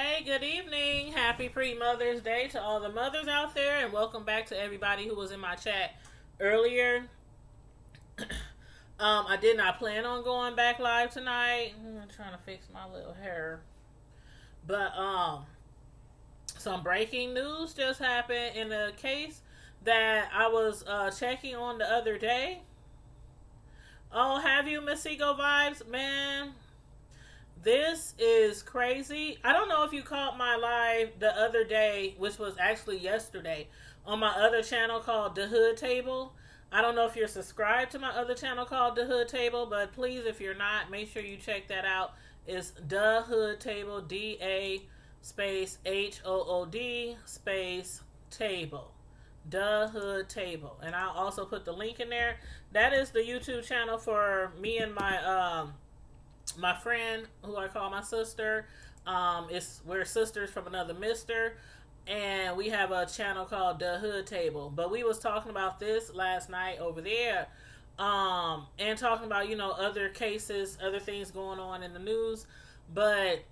Hey, good evening. Happy pre-Mother's Day to all the mothers out there, and welcome back to everybody who was in my chat earlier. I did not plan on going back live tonight. I'm trying to fix my little hair. But some breaking news just happened in a case that I was checking on the other day. Oh, have you, Miss Ego Vibes? Man, this is crazy. I don't know if you caught my live the other day, which was actually yesterday, on my other channel called The Hood Table. I don't know if you're subscribed to my other channel called The Hood Table, but please, if you're not, make sure you check that out. It's The Hood Table, DA space HOOD space table. The Hood Table. And I'll also put the link in there. That is the YouTube channel for me and my friend, who I call my sister. We're sisters from another mister, and we have a channel called The Hood Table. But we was talking about this last night over there, and talking about other cases, other things going on in the news. But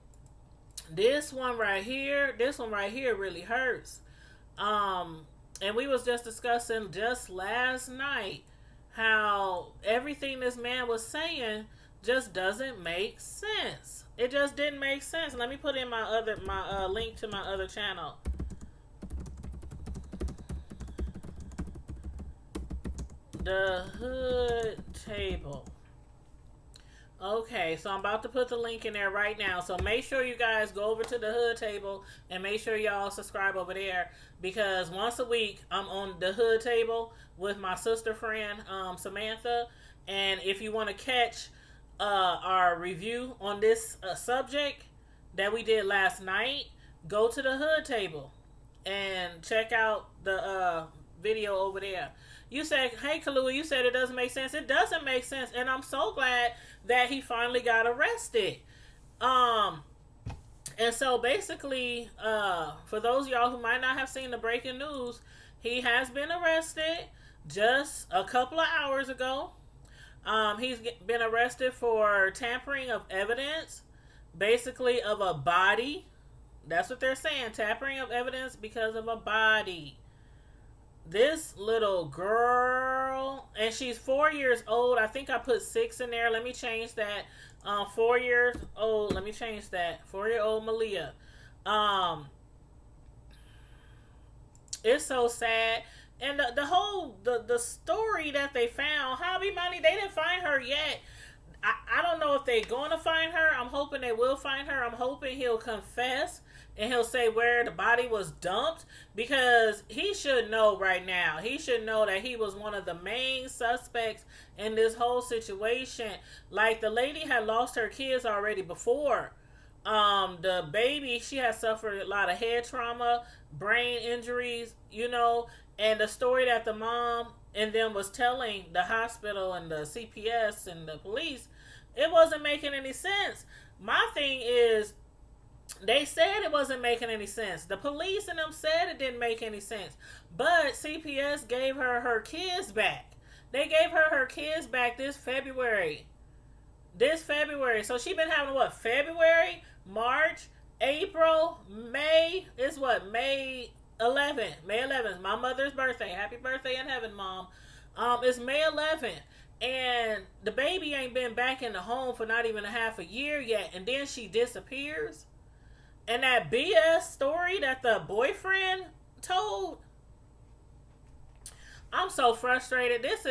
this one right here really hurts. And we was just discussing just last night how everything this man was saying just doesn't make sense. It just didn't make sense. Let me put in my link to my other channel. The Hood Table. Okay, so I'm about to put the link in there right now. So make sure you guys go over to the Hood Table and make sure y'all subscribe over there, because once a week I'm on the Hood Table with my sister friend Samantha. And if you want to catch our review on this subject that we did last night, go to the Hood Table and check out the video over there. You said, hey Kalua, you said it doesn't make sense. It doesn't make sense, and I'm so glad that he finally got arrested. And so basically, for those of y'all who might not have seen the breaking news, he has been arrested just a couple of hours ago. He's been arrested for tampering of evidence, basically of a body. That's what they're saying, tampering of evidence because of a body. This little girl, and she's 4 years old. I think I put 6 in there. Let me change that. 4 years old. Let me change that. 4-year-old Maleah. It's so sad. And the whole story that they found, Hobby Money, they didn't find her yet. I don't know if they're going to find her. I'm hoping they will find her. I'm hoping he'll confess and he'll say where the body was dumped, because he should know right now. He should know that he was one of the main suspects in this whole situation. Like, the lady had lost her kids already before. The baby, she had suffered a lot of head trauma, brain injuries, and the story that the mom and them was telling the hospital and the CPS and the police, it wasn't making any sense. My thing is, they said it wasn't making any sense. The police and them said it didn't make any sense. But CPS gave her kids back. They gave her kids back this February. So she been having what? February, March, April, May. It's what? May 11th. May 11th. My mother's birthday. Happy birthday in heaven, Mom. It's May 11th. And the baby ain't been back in the home for not even a half a year yet. And then she disappears. And that BS story that the boyfriend told, I'm so frustrated. This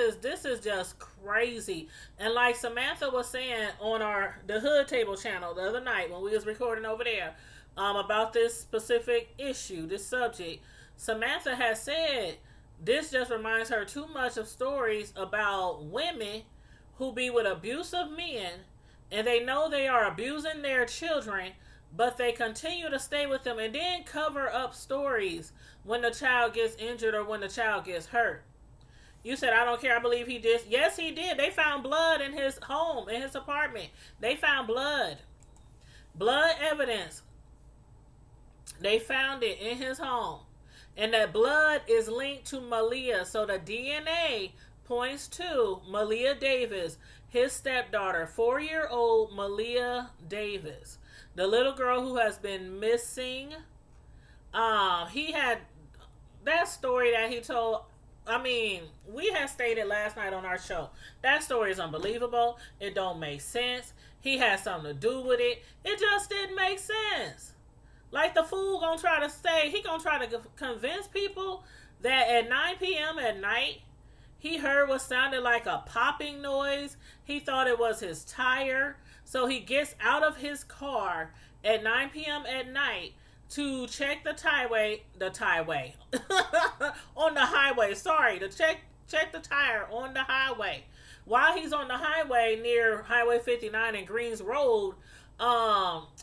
is just crazy. And like Samantha was saying on the Hood Table channel the other night when we was recording over there, about this specific issue, this subject, Samantha has said this just reminds her too much of stories about women who be with abusive men, and they know they are abusing their children, but they continue to stay with them and then cover up stories when the child gets injured or when the child gets hurt. You said, I don't care, I believe he did. Yes, he did. They found blood in his home, in his apartment. They found blood. Blood evidence. They found it in his home. And that blood is linked to Maleah. So the DNA points to Maleah Davis, his stepdaughter, 4-year-old Maleah Davis. The little girl who has been missing. He had that story that he told. I mean, we had stated last night on our show that story is unbelievable. It don't make sense. He had something to do with it. It just didn't make sense. Like the fool gonna try to say, he gonna try to convince people that at 9 p.m. at night he heard what sounded like a popping noise. He thought it was his tire. So he gets out of his car at 9 p.m. at night to check the on the highway. Sorry, to check the tire on the highway. While he's on the highway near Highway 59 and Greens Road,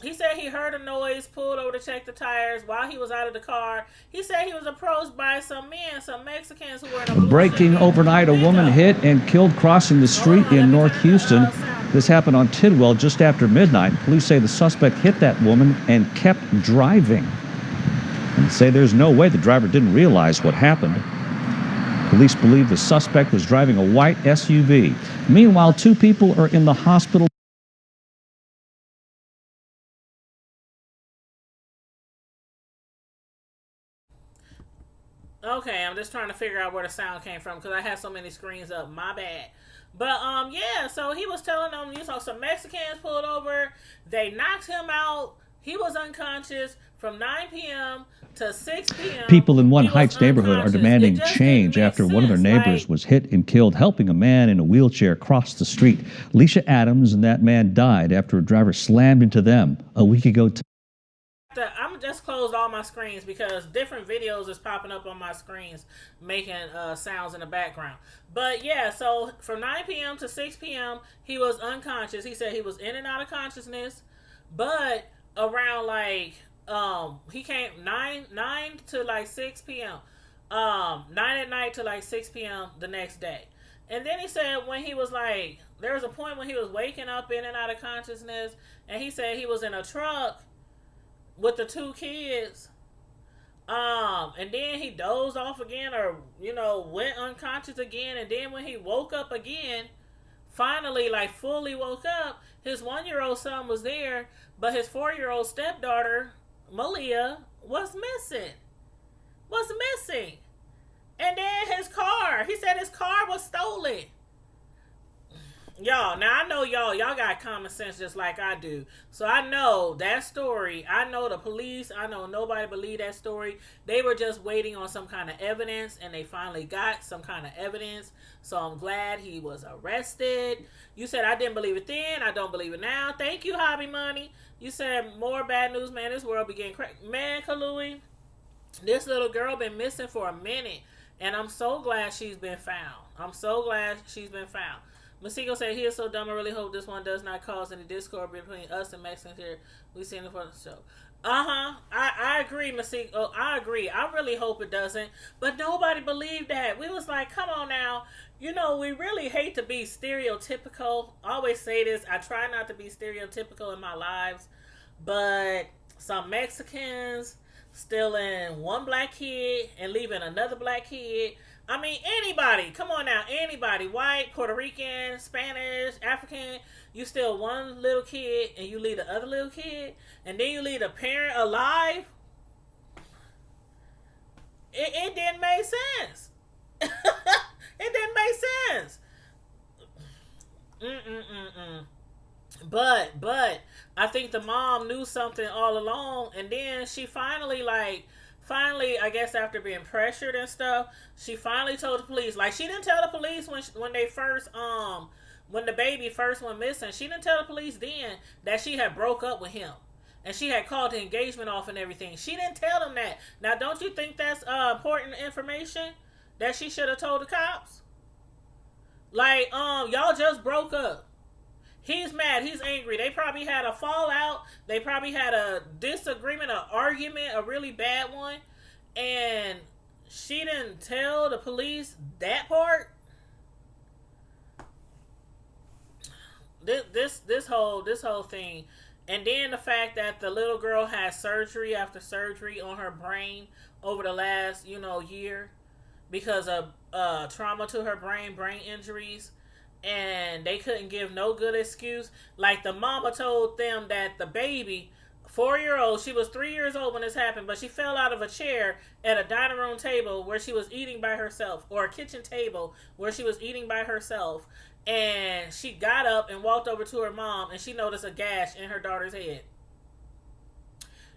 he said he heard a noise, pulled over to check the tires. While he was out of the car, he said he was approached by some men, some Mexicans who were in a breaking overnight. A woman hit and killed crossing the street in North Houston. This happened on Tidwell just after midnight. Police say the suspect hit that woman and kept driving, and say there's no way the driver didn't realize what happened. Police believe the suspect was driving a white SUV. Meanwhile, 2 people are in the hospital. Okay, I'm just trying to figure out where the sound came from because I had so many screens up. My bad. But yeah, so he was telling them, some Mexicans pulled over. They knocked him out. He was unconscious from 9 p.m. to 6 p.m. People in One Heights neighborhood are demanding change after one of their neighbors was hit and killed, helping a man in a wheelchair cross the street. Leisha Adams and that man died after a driver slammed into them a week ago. I'm just closed all my screens because different videos is popping up on my screens making sounds in the background. But yeah, so from 9 p.m. to 6 p.m. he was unconscious. He said he was in and out of consciousness, but around he came 9 to 6 p.m. 9 at night to 6 p.m. the next day. And then he said when he was there was a point when he was waking up in and out of consciousness, and he said he was in a truck with the 2 kids, and then he dozed off again, or went unconscious again, and then when he woke up again, finally fully woke up, his 1-year-old son was there, but his 4-year-old stepdaughter Maleah was missing, and then his car, he said his car was stolen. Y'all, now I know y'all got common sense just like I do. So I know that story. I know the police. I know nobody believed that story. They were just waiting on some kind of evidence, and they finally got some kind of evidence. So I'm glad he was arrested. You said I didn't believe it then. I don't believe it now. Thank you, Hobby Money. You said more bad news, man. This world began crazy. Man, Kalui, this little girl been missing for a minute, and I'm so glad she's been found. Masiko said, he is so dumb. I really hope this one does not cause any discord between us and Mexicans here. We seen it for the show. I agree, Masiko. I agree. I really hope it doesn't. But nobody believed that. We was like, come on now. We really hate to be stereotypical. I always say this. I try not to be stereotypical in my lives. But some Mexicans stealing one black kid and leaving another black kid. I mean, anybody. Come on now. Anybody. White, Puerto Rican, Spanish, African. You steal one little kid and you leave the other little kid. And then you leave the parent alive. It didn't make sense. It didn't make sense. But I think the mom knew something all along. And then she finally, I guess after being pressured and stuff, she finally told the police. She didn't tell the police when they first when the baby first went missing. She didn't tell the police then that she had broke up with him and she had called the engagement off and everything. She didn't tell them that. Now, don't you think that's important information that she should have told the cops? Y'all just broke up. He's mad. He's angry. They probably had a fallout. They probably had a disagreement, an argument, a really bad one. And she didn't tell the police that part. This whole thing. And then the fact that the little girl had surgery after surgery on her brain over the last, year because of trauma to her brain injuries. And they couldn't give no good excuse. The mama told them that the baby 4-year-old. She was 3 years old when this happened, but she fell out of a chair at a dining room table where she was eating by herself, or a kitchen table where she was eating by herself. And she got up and walked over to her mom, and she noticed a gash in her daughter's head.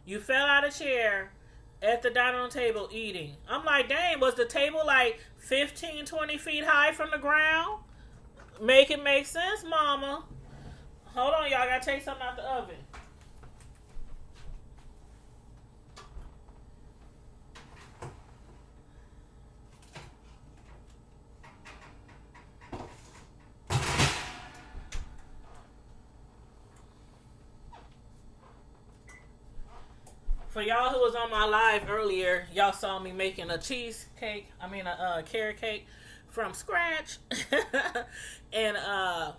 You fell out of a chair at the dining room table eating. I'm like, dang, was the table like 15, 20 feet high from the ground? Make it make sense, mama. Hold on, y'all. I gotta take something out the oven. For y'all who was on my live earlier, y'all saw me making a cheesecake. I mean a carrot cake from scratch. And I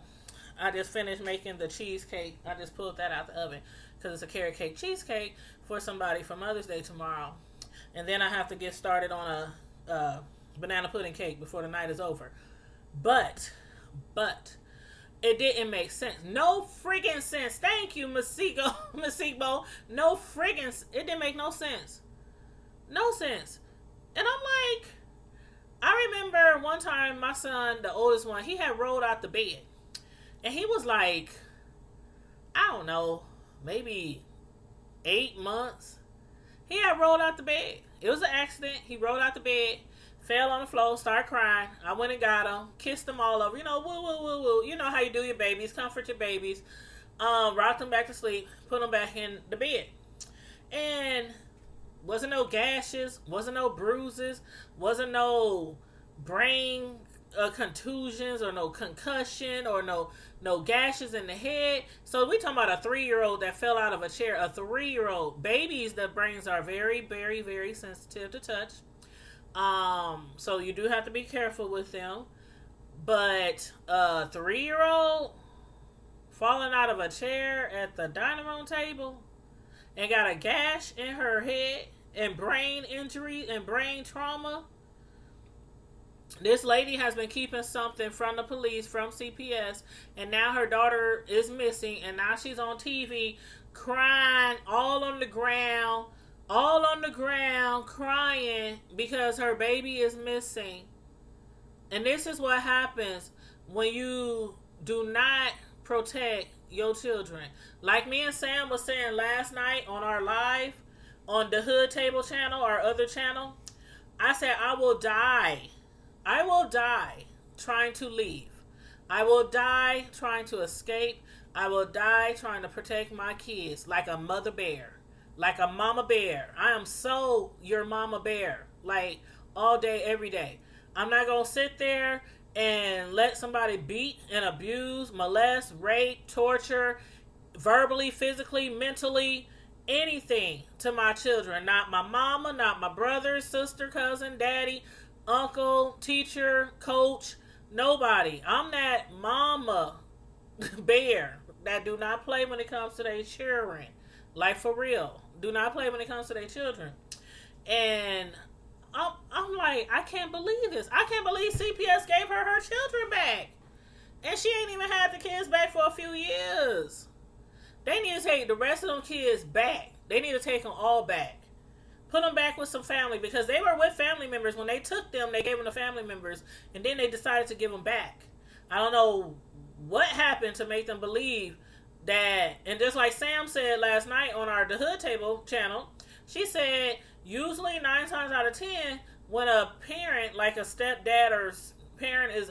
just finished making the cheesecake. I just pulled that out the oven because it's a carrot cake cheesecake for somebody for Mother's Day tomorrow. And then I have to get started on a banana pudding cake before the night is over. But it didn't make sense. No friggin' sense. Thank you, Masiko. No friggin' it didn't make no sense. No sense. And I'm like, I remember one time my son, the oldest one, he had rolled out the bed. And he was like, I don't know, maybe 8 months. He had rolled out the bed. It was an accident. He rolled out the bed, fell on the floor, started crying. I went and got him, kissed him all over. You know, woo, woo, woo, woo. You know how you do your babies. Comfort your babies. Rocked them back to sleep. Put them back in the bed. And wasn't no gashes. Wasn't no bruises. Wasn't no brain contusions or no concussion or no gashes in the head. So we talking about a 3-year-old that fell out of a chair. A 3-year-old. Babies, their brains are very, very, very sensitive to touch. So you do have to be careful with them. But a 3-year-old falling out of a chair at the dining room table and got a gash in her head and brain injury and brain trauma. This lady has been keeping something from the police, from CPS, and now her daughter is missing, and now she's on TV crying all on the ground, crying because her baby is missing. And this is what happens when you do not protect your children. Like me and Sam was saying last night on our live on the Hood Table channel, our other channel, I said, I will die trying to leave. I will die trying to escape. I will die trying to protect my kids like a mother bear, like a mama bear. I am so your mama bear, like all day, every day. I'm not going to sit there and let somebody beat and abuse, molest, rape, torture, verbally, physically, mentally, anything to my children. Not my mama, not my brother, sister, cousin, daddy, uncle, teacher, coach, nobody. I'm that mama bear that do not play when it comes to their children. Like, for real. Do not play when it comes to their children. And I'm like, I can't believe this. I can't believe CPS gave her children back. And she ain't even had the kids back for a few years. They need to take the rest of them kids back. They need to take them all back. Put them back with some family, because they were with family members. When they took them, they gave them to family members, and then they decided to give them back. I don't know what happened to make them believe that. And just like Sam said last night on our The Hood Table channel, she said usually 9 times out of 10, when a parent, like a stepdad or parent, is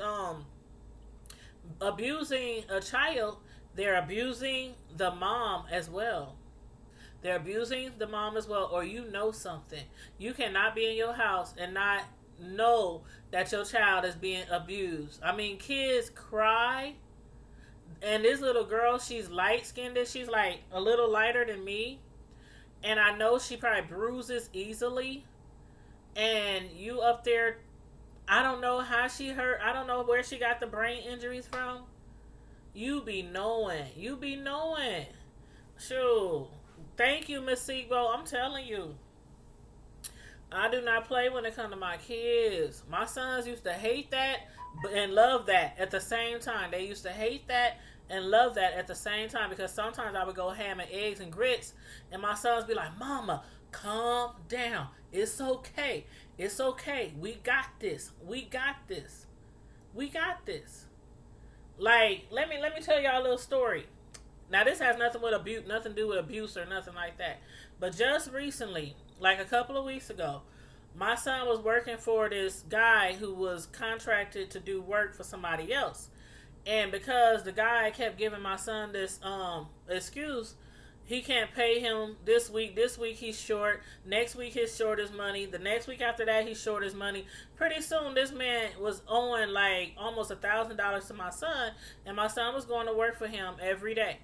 abusing a child, they're abusing the mom as well. They're abusing the mom as well, or you know something. You cannot be in your house and not know that your child is being abused. I mean, kids cry. And this little girl, she's light-skinned. She's like a little lighter than me. And I know she probably bruises easily. And you up there, I don't know how she hurt. I don't know where she got the brain injuries from. You be knowing. Sure. Thank you, Miss Sigbo. I'm telling you. I do not play when it comes to my kids. My sons used to hate that and love that at the same time. They used to hate that and love that at the same time, because sometimes I would go ham and eggs and grits, and my sons be like, Mama, calm down. It's okay. It's okay. We got this. We got this. We got this. Like, let me tell y'all a little story. Now, this has nothing to do with abuse or nothing like that. But just recently, like a couple of weeks ago, my son was working for this guy who was contracted to do work for somebody else. And because the guy kept giving my son this excuse, he can't pay him this week. This week he's short. Next week he's short his money. The next week after that he's short his money. Pretty soon this man was owing like almost $1,000 to my son, and my son was going to work for him every day.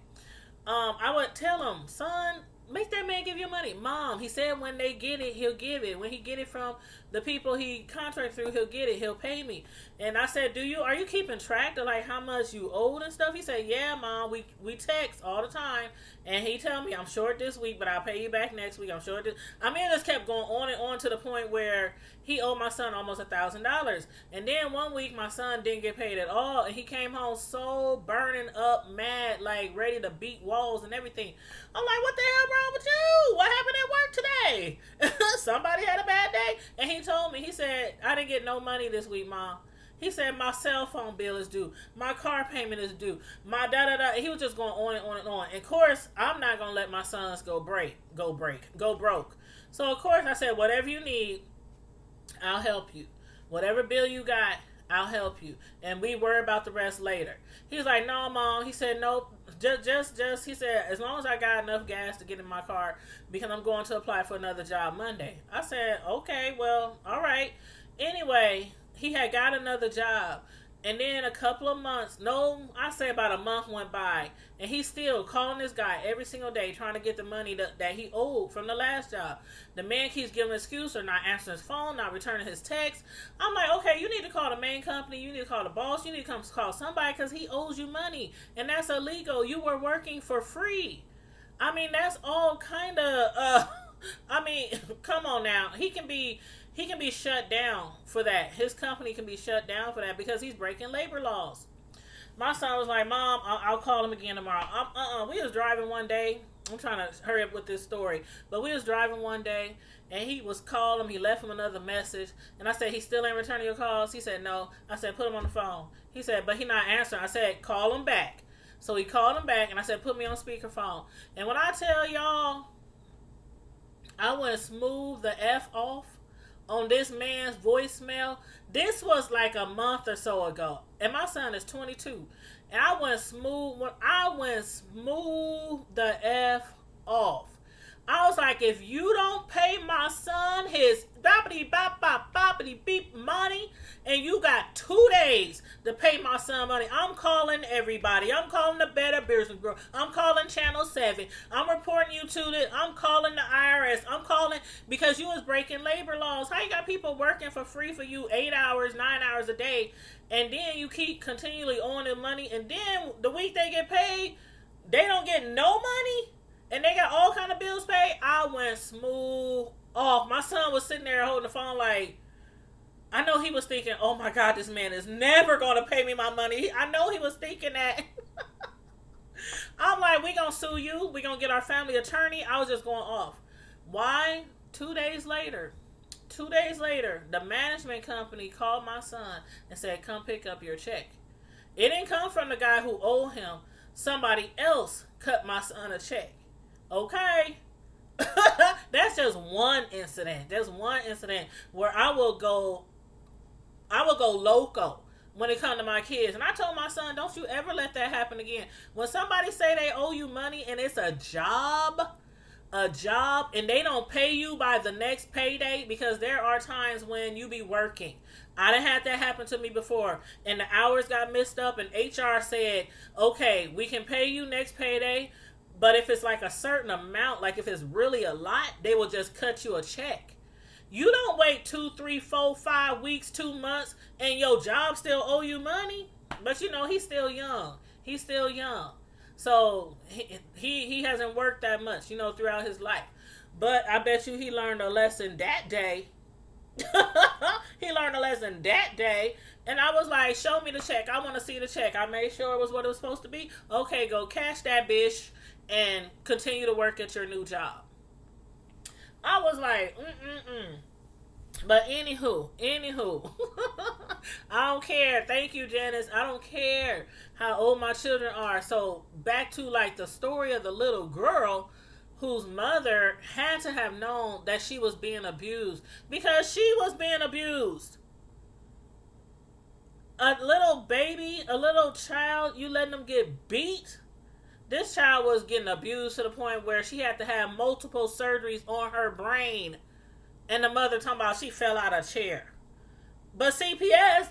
I would tell him, son, make that man give you money. Mom, he said when they get it, he'll give it. When he get it from the people he contract through, he'll get it. He'll pay me. And I said, are you keeping track of like how much you owed and stuff? He said, yeah, Mom, we text all the time. And he tell me, I'm short this week, but I'll pay you back next week. I'm short this. I mean, it just kept going on and on to the point where he owed my son almost $1,000. And then one week, my son didn't get paid at all. And he came home so burning up, mad, like ready to beat walls and everything. I'm like, what the hell wrong with you? What happened at work today? Somebody had a bad day? And he told me, he said, I didn't get no money this week, Mom. He said, my cell phone bill is due. My car payment is due. My da-da-da. He was just going on and on and on. And of course, I'm not going to let my sons go broke. So, of course, I said, whatever you need, I'll help you. Whatever bill you got, I'll help you. And we worry about the rest later. He's like, no, Mom. He said, nope. Just, he said, as long as I got enough gas to get in my car, because I'm going to apply for another job Monday. I said, okay, well, all right. Anyway, he had got another job, and then a couple of months, I say about a month went by, and he's still calling this guy every single day trying to get the money that he owed from the last job. The man keeps giving an excuse or not answering his phone, not returning his text. I'm like, okay, you need to call the main company, you need to call the boss, you need to come call somebody, because he owes you money, and that's illegal. You were working for free. I mean, that's all kind of, I mean, come on now. He can be shut down for that. His company can be shut down for that because he's breaking labor laws. My son was like, Mom, I'll call him again tomorrow. We was driving one day. I'm trying to hurry up with this story. But we was driving one day, and he was calling him. He left him another message. And I said, he still ain't returning your calls? He said, no. I said, put him on the phone. He said, but he not answering. I said, call him back. So he called him back, and I said, put me on speakerphone. And when I tell y'all, I went smooth the F off on this man's voicemail. This was like a month or so ago, and my son is 22, and I went smooth the F off. I was like, if you don't pay my son his boppity bop bop boppity beep money, and you got 2 days to pay my son money, I'm calling everybody. I'm calling the Better Business Bureau. I'm calling Channel 7. I'm reporting you to I'm calling the IRS. I'm calling, because you was breaking labor laws. How you got people working for free for you 8 hours, 9 hours a day, and then you keep continually owing them money, and then the week they get paid, they don't get no money? And they got all kind of bills paid. I went smooth off. My son was sitting there holding the phone like, I know he was thinking, oh my God, this man is never going to pay me my money. I know he was thinking that. I'm like, we going to sue you. We going to get our family attorney. I was just going off. Why? 2 days later, the management company called my son and said, come pick up your check. It didn't come from the guy who owed him. Somebody else cut my son a check. Okay. That's just one incident. There's one incident where I will go loco when it comes to my kids. And I told my son, don't you ever let that happen again. When somebody say they owe you money and it's a job, and they don't pay you by the next payday, because there are times when you be working. I done had that happen to me before, and the hours got messed up, and HR said, okay, we can pay you next payday, but if it's like a certain amount, like if it's really a lot, they will just cut you a check. You don't wait 2, 3, 4, 5 weeks, 2 months, and your job still owe you money. But you know, he's still young. So he hasn't worked that much, throughout his life. But I bet you he learned a lesson that day. He learned a lesson that day. And I was like, show me the check. I want to see the check. I made sure it was what it was supposed to be. Okay, go cash that bitch and continue to work at your new job. I was like, mm-mm-mm. But anywho, I don't care. Thank you, Janice. I don't care how old my children are. So back to like the story of the little girl whose mother had to have known that she was being abused because she was being abused. A little baby, a little child, you letting them get beat? This child was getting abused to the point where she had to have multiple surgeries on her brain. And the mother talking about she fell out of a chair. But CPS,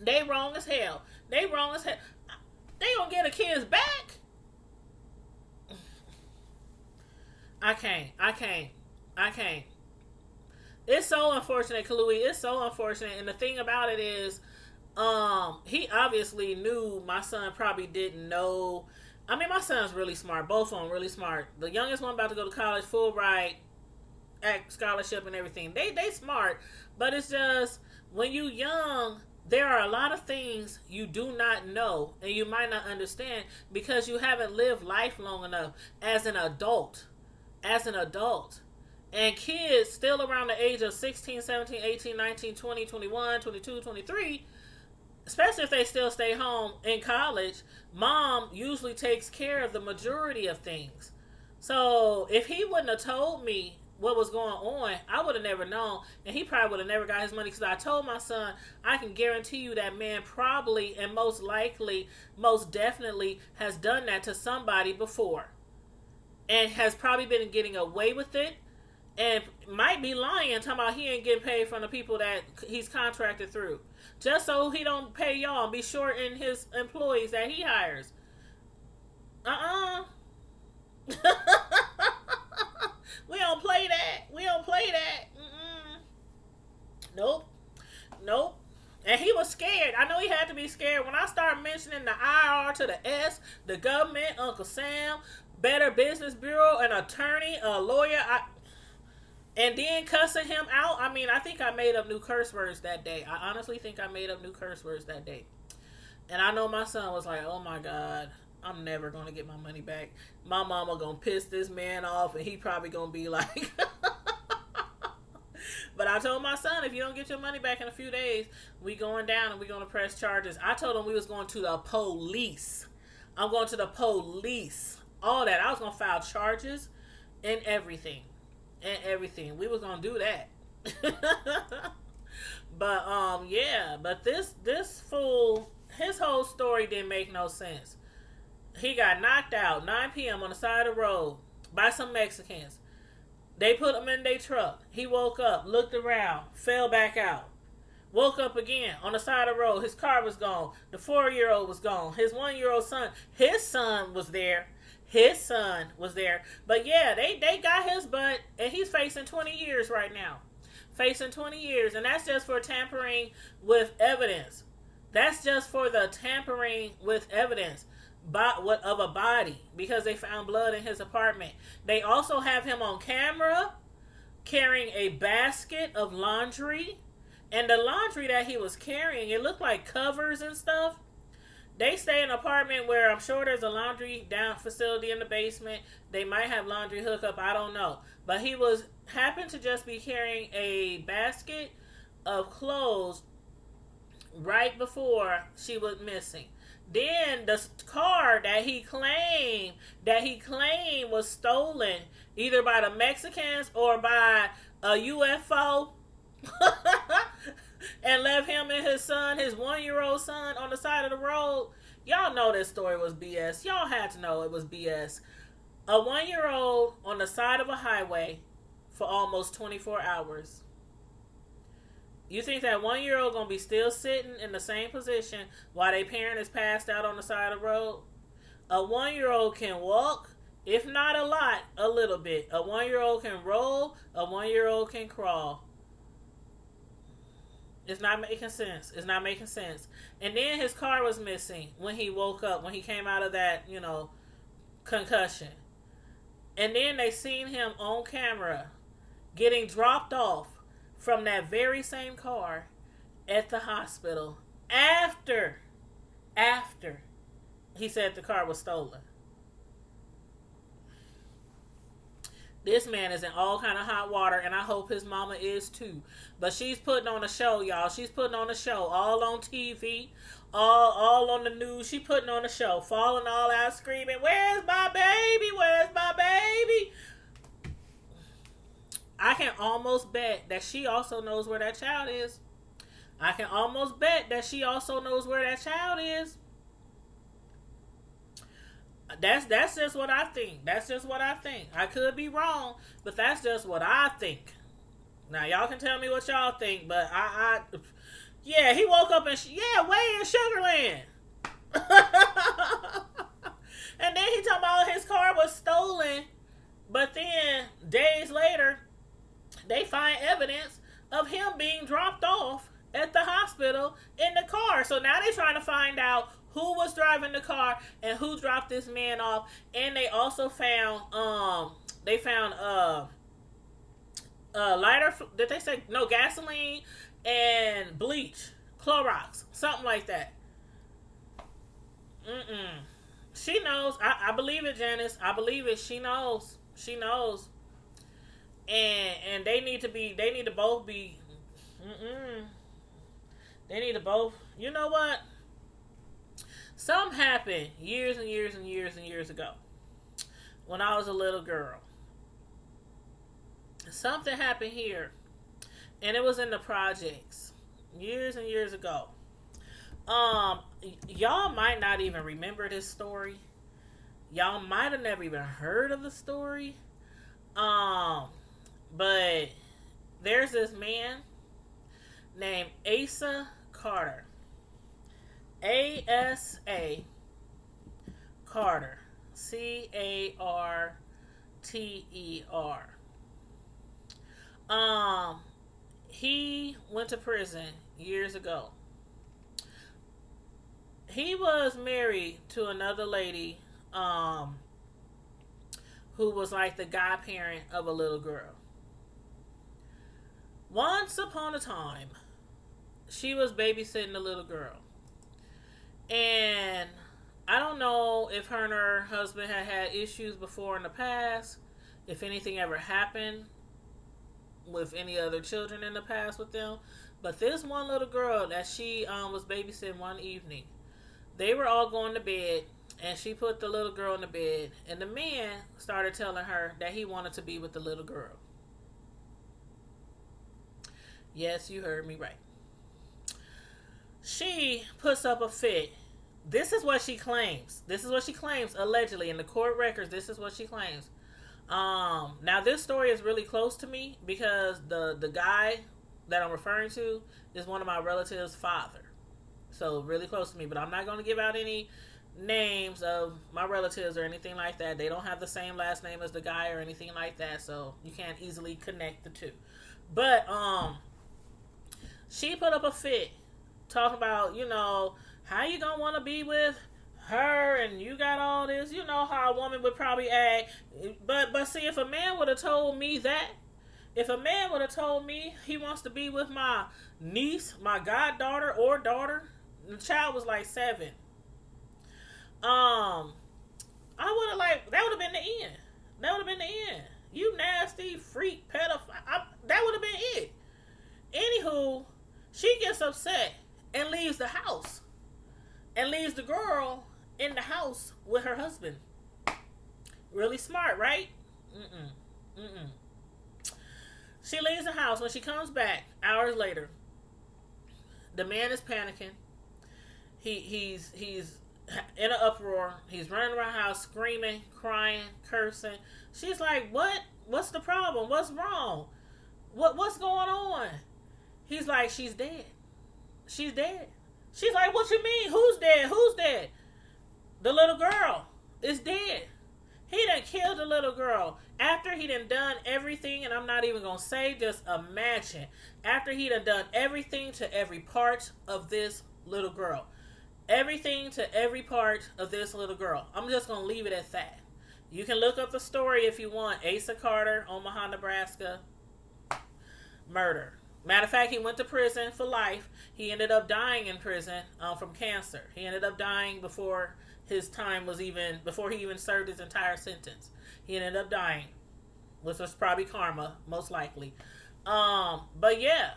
they wrong as hell. They wrong as hell. They gonna get the kids back? I can't. It's so unfortunate, Kalui. It's so unfortunate. And the thing about it is, he obviously knew my son probably didn't know. I mean, my son's really smart. Both of them really smart. The youngest one about to go to college, full ride, scholarship and everything. They smart, but it's just when you young, there are a lot of things you do not know and you might not understand because you haven't lived life long enough as an adult. And kids still around the age of 16, 17, 18, 19, 20, 21, 22, 23, especially if they still stay home in college, mom usually takes care of the majority of things. So if he wouldn't have told me what was going on, I would have never known, and he probably would have never got his money because I told my son, I can guarantee you that man probably and most likely, most definitely has done that to somebody before and has probably been getting away with it and might be lying talking about he ain't getting paid from the people that he's contracted through just so he don't pay y'all and be short in his employees that he hires. We don't play that. Mm-mm. Nope. And he was scared. I know he had to be scared. When I started mentioning the IR to the S, the government, Uncle Sam, Better Business Bureau, an attorney, a lawyer, and then cussing him out. I mean, I think I made up new curse words that day. I honestly think I made up new curse words that day. And I know my son was like, oh my God, I'm never going to get my money back. My mama going to piss this man off and he probably going to be like... But I told my son, if you don't get your money back in a few days, we going down and we going to press charges. I told him we was going to the police. I'm going to the police. All that. I was going to file charges and everything. We was going to do that. But, yeah. But this fool, his whole story didn't make no sense. He got knocked out 9 p.m. on the side of the road by some Mexicans. They put him in their truck. He woke up, looked around, fell back out. Woke up again on the side of the road. His car was gone. The 4-year-old was gone. His 1-year-old son, his son was there. But yeah, they got his butt, and he's facing 20 years right now. And that's just for tampering with evidence. That's just for the tampering with evidence. Of a body because they found blood in his apartment. They also have him on camera carrying a basket of laundry, and the laundry that he was carrying, it looked like covers and stuff. They stay in an apartment where I'm sure there's a laundry down facility in the basement. They might have laundry hookup, I don't know, but he happened to just be carrying a basket of clothes right before she was missing. Then the car that he claimed was stolen either by the Mexicans or by a UFO and left him and his son, his 1-year-old son, on the side of the road. Y'all know this story was BS. Y'all had to know it was BS. A 1-year-old on the side of a highway for almost 24 hours. You think that 1-year-old gonna be still sitting in the same position while their parent is passed out on the side of the road? A 1-year-old can walk, if not a lot, a little bit. A 1-year-old can roll, a 1-year-old can crawl. It's not making sense. And then his car was missing when he woke up, when he came out of that, concussion. And then they seen him on camera getting dropped off from that very same car at the hospital after he said the car was stolen. This man is in all kind of hot water, and I hope his mama is too. But she's putting on a show, y'all. She's putting on a show, all on TV, all on the news. She putting on a show, falling all out, screaming, "Where's my baby? Where's my baby?" I can almost bet that she also knows where that child is. I can almost bet that she also knows where that child is. That's just what I think. That's just what I think. I could be wrong, but that's just what I think. Now y'all can tell me what y'all think, but yeah, he woke up and way in Sugarland. And then he talking about his car was stolen, but then days later, they find evidence of him being dropped off at the hospital in the car. So now they're trying to find out who was driving the car and who dropped this man off. And they also found lighter, did they say, no, gasoline and bleach, Clorox, something like that. She knows. I believe it, Janice. I believe it. She knows. And they need to both be they need to both, you know what? Something happened years and years and years and years ago when I was a little girl. Something happened here, and it was in the projects years and years ago. Y'all might not even remember this story. Y'all might have never even heard of the story. But there's this man named Asa Carter. A-S-A Carter. C-A-R-T-E-R. He went to prison years ago. He was married to another lady who was like the godparent of a little girl. Once upon a time, she was babysitting a little girl. And I don't know if her and her husband had issues before in the past, if anything ever happened with any other children in the past with them. But this one little girl that she was babysitting one evening, they were all going to bed, and she put the little girl in the bed, and the man started telling her that he wanted to be with the little girl. Yes, you heard me right. She puts up a fit. This is what she claims. Allegedly in the court records. This is what she claims. Now this story is really close to me because the guy that I'm referring to is one of my relatives' father. So really close to me, but I'm not going to give out any names of my relatives or anything like that. They don't have the same last name as the guy or anything like that, so you can't easily connect the two. But she put up a fit talking about, how you gonna want to be with her and you got all this, how a woman would probably act. But see, if a man would have told me that, if a man would have told me he wants to be with my niece, my goddaughter or daughter, the child was like 7, I would have that would have been the end. You nasty freak pedophile. That would have been it. Anywho, she gets upset and leaves the house. And leaves the girl in the house with her husband. Really smart, right? She leaves the house. When she comes back, hours later, the man is panicking. He's in an uproar. He's running around the house, screaming, crying, cursing. She's like, "What? What's the problem? What's wrong? What's going on?" He's like, "She's dead. She's dead." She's like, "What you mean? Who's dead? Who's dead?" "The little girl is dead. He done killed the little girl. After he done everything," and I'm not even going to say, just imagine. After he done everything to every part of this little girl. Everything to every part of this little girl. I'm just going to leave it at that. You can look up the story if you want. Asa Carter, Omaha, Nebraska. Murder. Matter of fact, he went to prison for life. He ended up dying in prison from cancer. He ended up dying before his time was even, before he even served his entire sentence. He ended up dying, which was probably karma, most likely. But yeah,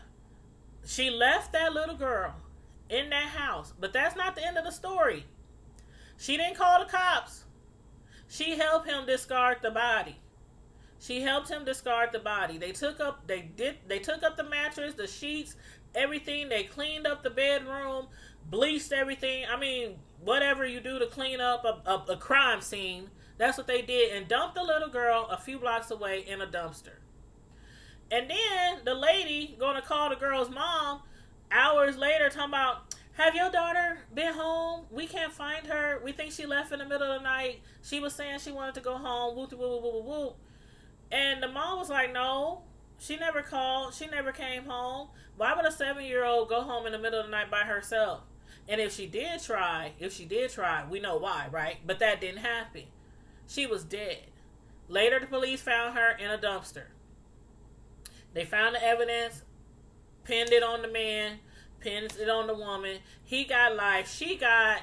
she left that little girl in that house. But that's not the end of the story. She didn't call the cops. She helped him discard the body. She helped him discard the body. They took up the mattress, the sheets, everything. They cleaned up the bedroom, bleached everything. I mean, whatever you do to clean up a crime scene, that's what they did, and dumped the little girl a few blocks away in a dumpster. And then the lady gonna call the girl's mom hours later talking about, have your daughter been home? We can't find her. We think she left in the middle of the night. She was saying she wanted to go home. Whoop, whoop, whoop, whoop, whoop. And the mom was like, no, she never called. She never came home. Why would a 7-year-old go home in the middle of the night by herself? And if she did try, we know why, right? But that didn't happen. She was dead. Later, the police found her in a dumpster. They found the evidence, pinned it on the man, pinned it on the woman. He got life. She got,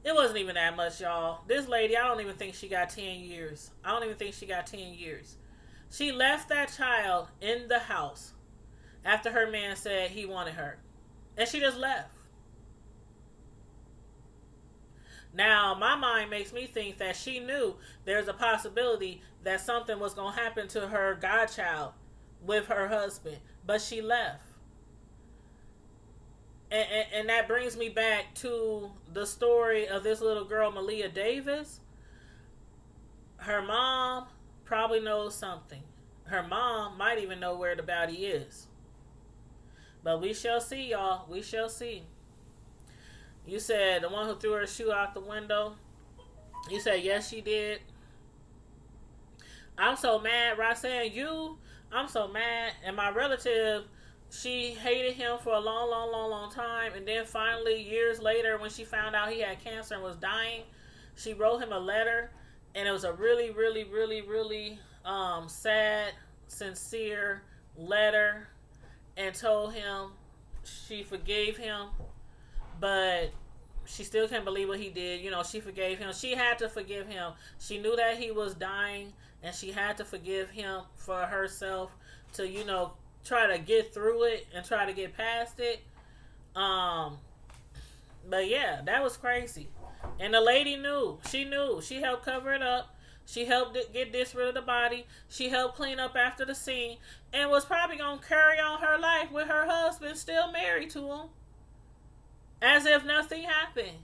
it wasn't even that much, y'all. This lady, I don't even think she got 10 years. She left that child in the house after her man said he wanted her. And she just left. Now, my mind makes me think that she knew there's a possibility that something was going to happen to her godchild with her husband. But she left. And that brings me back to the story of this little girl, Maleah Davis. Her mom probably knows something. Her mom might even know where the body is. But we shall see, y'all. We shall see. You said the one who threw her shoe out the window. You said yes, she did. I'm so mad, Roxanne. I'm so mad. And my relative, she hated him for a long time. And then finally, years later, when she found out he had cancer and was dying, she wrote him a letter. And it was a really sad, sincere letter. And told him she forgave him. But she still can't believe what he did. You know, she forgave him. She had to forgive him. She knew that he was dying. And she had to forgive him for herself to, you know, try to get through it and try to get past it. But yeah, that was crazy. And the lady knew. She knew. She helped cover it up. She helped get rid of the body. She helped clean up after the scene. And was probably going to carry on her life with her husband still married to him. As if nothing happened.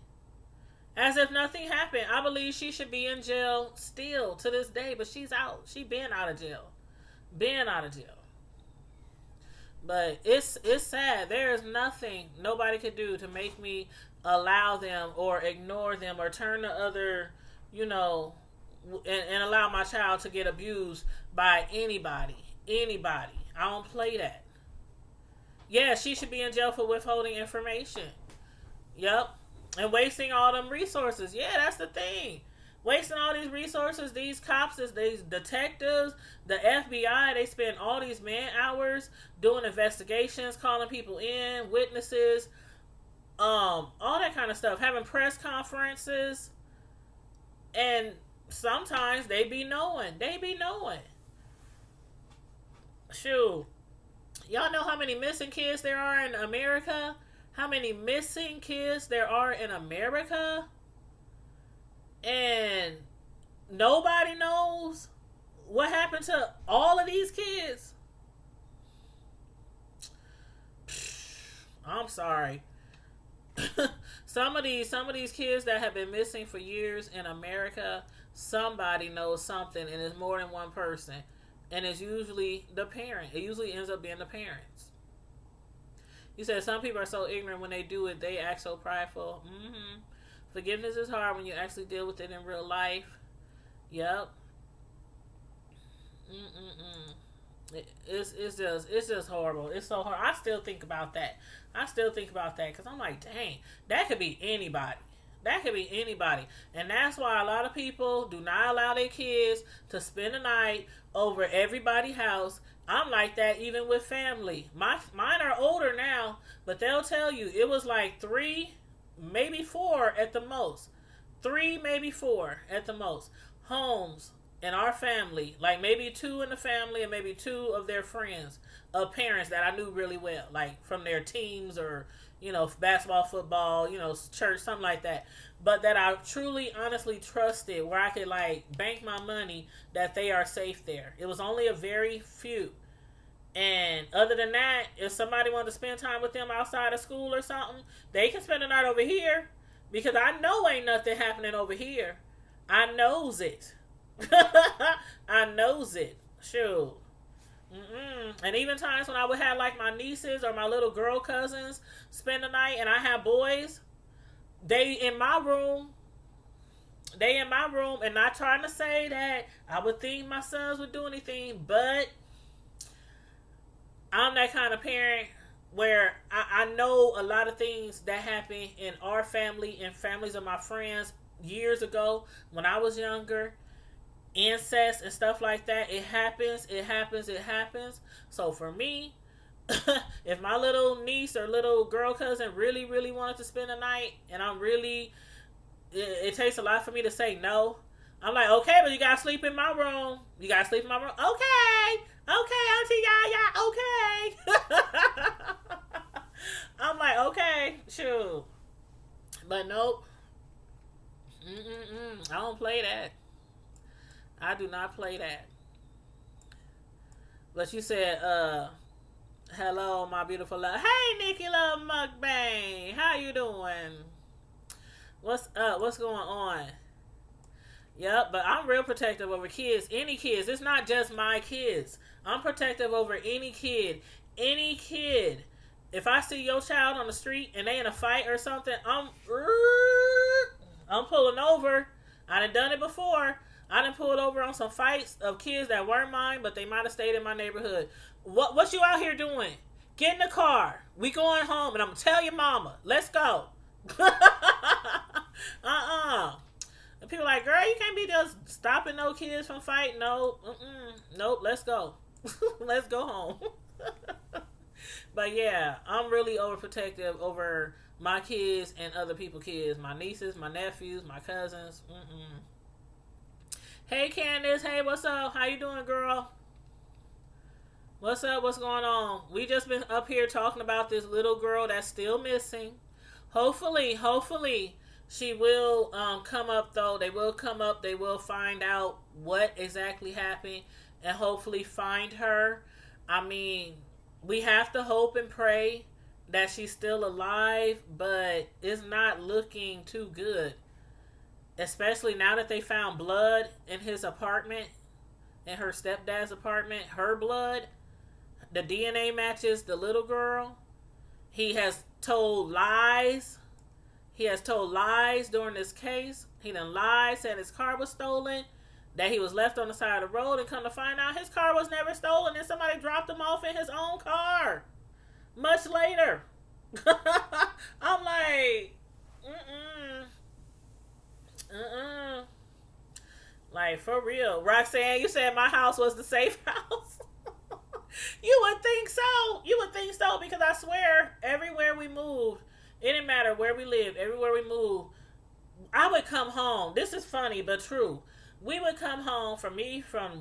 As if nothing happened. I believe she should be in jail still to this day. But she's out. She been out of jail. But it's sad. There is nothing nobody could do to make me allow them or ignore them or turn the other, you know, and allow my child to get abused by anybody. I don't play that. Yeah, she should be in jail for withholding information. Yep. And wasting all them resources. Yeah, that's the thing. Wasting all these resources, these cops, these detectives, the FBI, they spend all these man hours doing investigations, calling people in, witnesses, all that kind of stuff, having press conferences, and sometimes they be knowing. Shoot. Y'all know how many missing kids there are in America? How many missing kids there are in America? And nobody knows what happened to all of these kids. I'm sorry. Some of these kids that have been missing for years in America, somebody knows something, and it's more than one person. And it's usually the parent. It usually ends up being the parents. You said some people are so ignorant when they do it, they act so prideful. Forgiveness is hard when you actually deal with it in real life. Yep. It's just horrible. It's so hard. I still think about that because I'm like, dang, that could be anybody. And that's why a lot of people do not allow their kids to spend the night over everybody's house I'm like that even with family. Mine are older now, but they'll tell you it was like 3, maybe 4 at the most. 3, maybe 4 at the most. Homes in our family, like maybe 2 in the family and maybe 2 of their friends of parents that I knew really well, like from their teams or, basketball, football, church, something like that. But that I truly, honestly trusted where I could like bank my money that they are safe there. It was only a very few. And other than that, if somebody wanted to spend time with them outside of school or something, they can spend the night over here because I know ain't nothing happening over here. I knows it. I knows it. Shoot. And even times when I would have like my nieces or my little girl cousins spend the night and I have boys, they in my room, and not trying to say that I would think my sons would do anything, but I'm that kind of parent where I know a lot of things that happen in our family and families of my friends years ago when I was younger. Incest and stuff like that. It happens. So for me, if my little niece or little girl cousin really, really wanted to spend the night and it takes a lot for me to say no. I'm like, okay, but you gotta sleep in my room. Okay, Auntie Yaya, okay. I'm like, okay, shoot. But nope. I don't play that. I do not play that. But you said, hello, my beautiful love. Hey, Nikki Love Mukbang. How you doing? What's up? What's going on? Yep, but I'm real protective over kids. Any kids. It's not just my kids. I'm protective over any kid. Any kid. If I see your child on the street and they in a fight or something, I'm pulling over. I done it before. I done pulled over on some fights of kids that weren't mine, but they might have stayed in my neighborhood. What you out here doing? Get in the car. We going home, and I'm gonna tell your mama. Let's go. And people like, girl, you can't be just stopping no kids from fighting. No, nope. Let's go. Let's go home. But yeah, I'm really overprotective over my kids and other people's kids. My nieces, my nephews, my cousins. Hey Candace, hey, what's up? How you doing, girl? What's up? What's going on? We just been up here talking about this little girl that's still missing. Hopefully, she will come up though. They will come up. They will find out what exactly happened and hopefully find her. I mean, we have to hope and pray that she's still alive, but it's not looking too good. Especially now that they found blood in his apartment, in her stepdad's apartment, her blood, the DNA matches the little girl. He has told lies. During this case. He done lied, said his car was stolen, that he was left on the side of the road, and come to find out his car was never stolen and somebody dropped him off in his own car. Much later. I'm like, like, for real. Roxanne, you said my house was the safe house. You would think so. Because I swear, everywhere we moved, it didn't matter where we lived, everywhere we moved, I would come home. This is funny, but true. We would come home from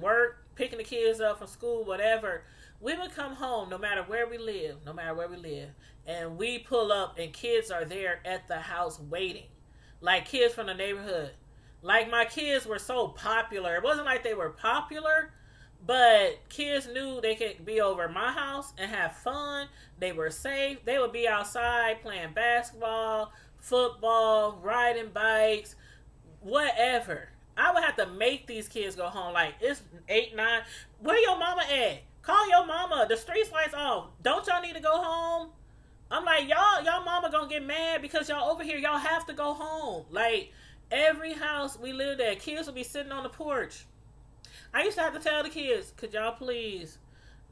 work, picking the kids up from school, whatever. We would come home no matter where we live. And we pull up and kids are there at the house waiting. Like kids from the neighborhood. Like my kids were so popular. It wasn't like they were popular, but kids knew they could be over at my house and have fun. They were safe. They would be outside playing basketball, football, riding bikes, whatever. I would have to make these kids go home. Like, it's 8, 9. Where your mama at? Call your mama. The street lights off. Don't y'all need to go home? I'm like, y'all mama gonna get mad because y'all over here. Y'all have to go home. Like, every house we lived at, kids would be sitting on the porch. I used to have to tell the kids, could y'all please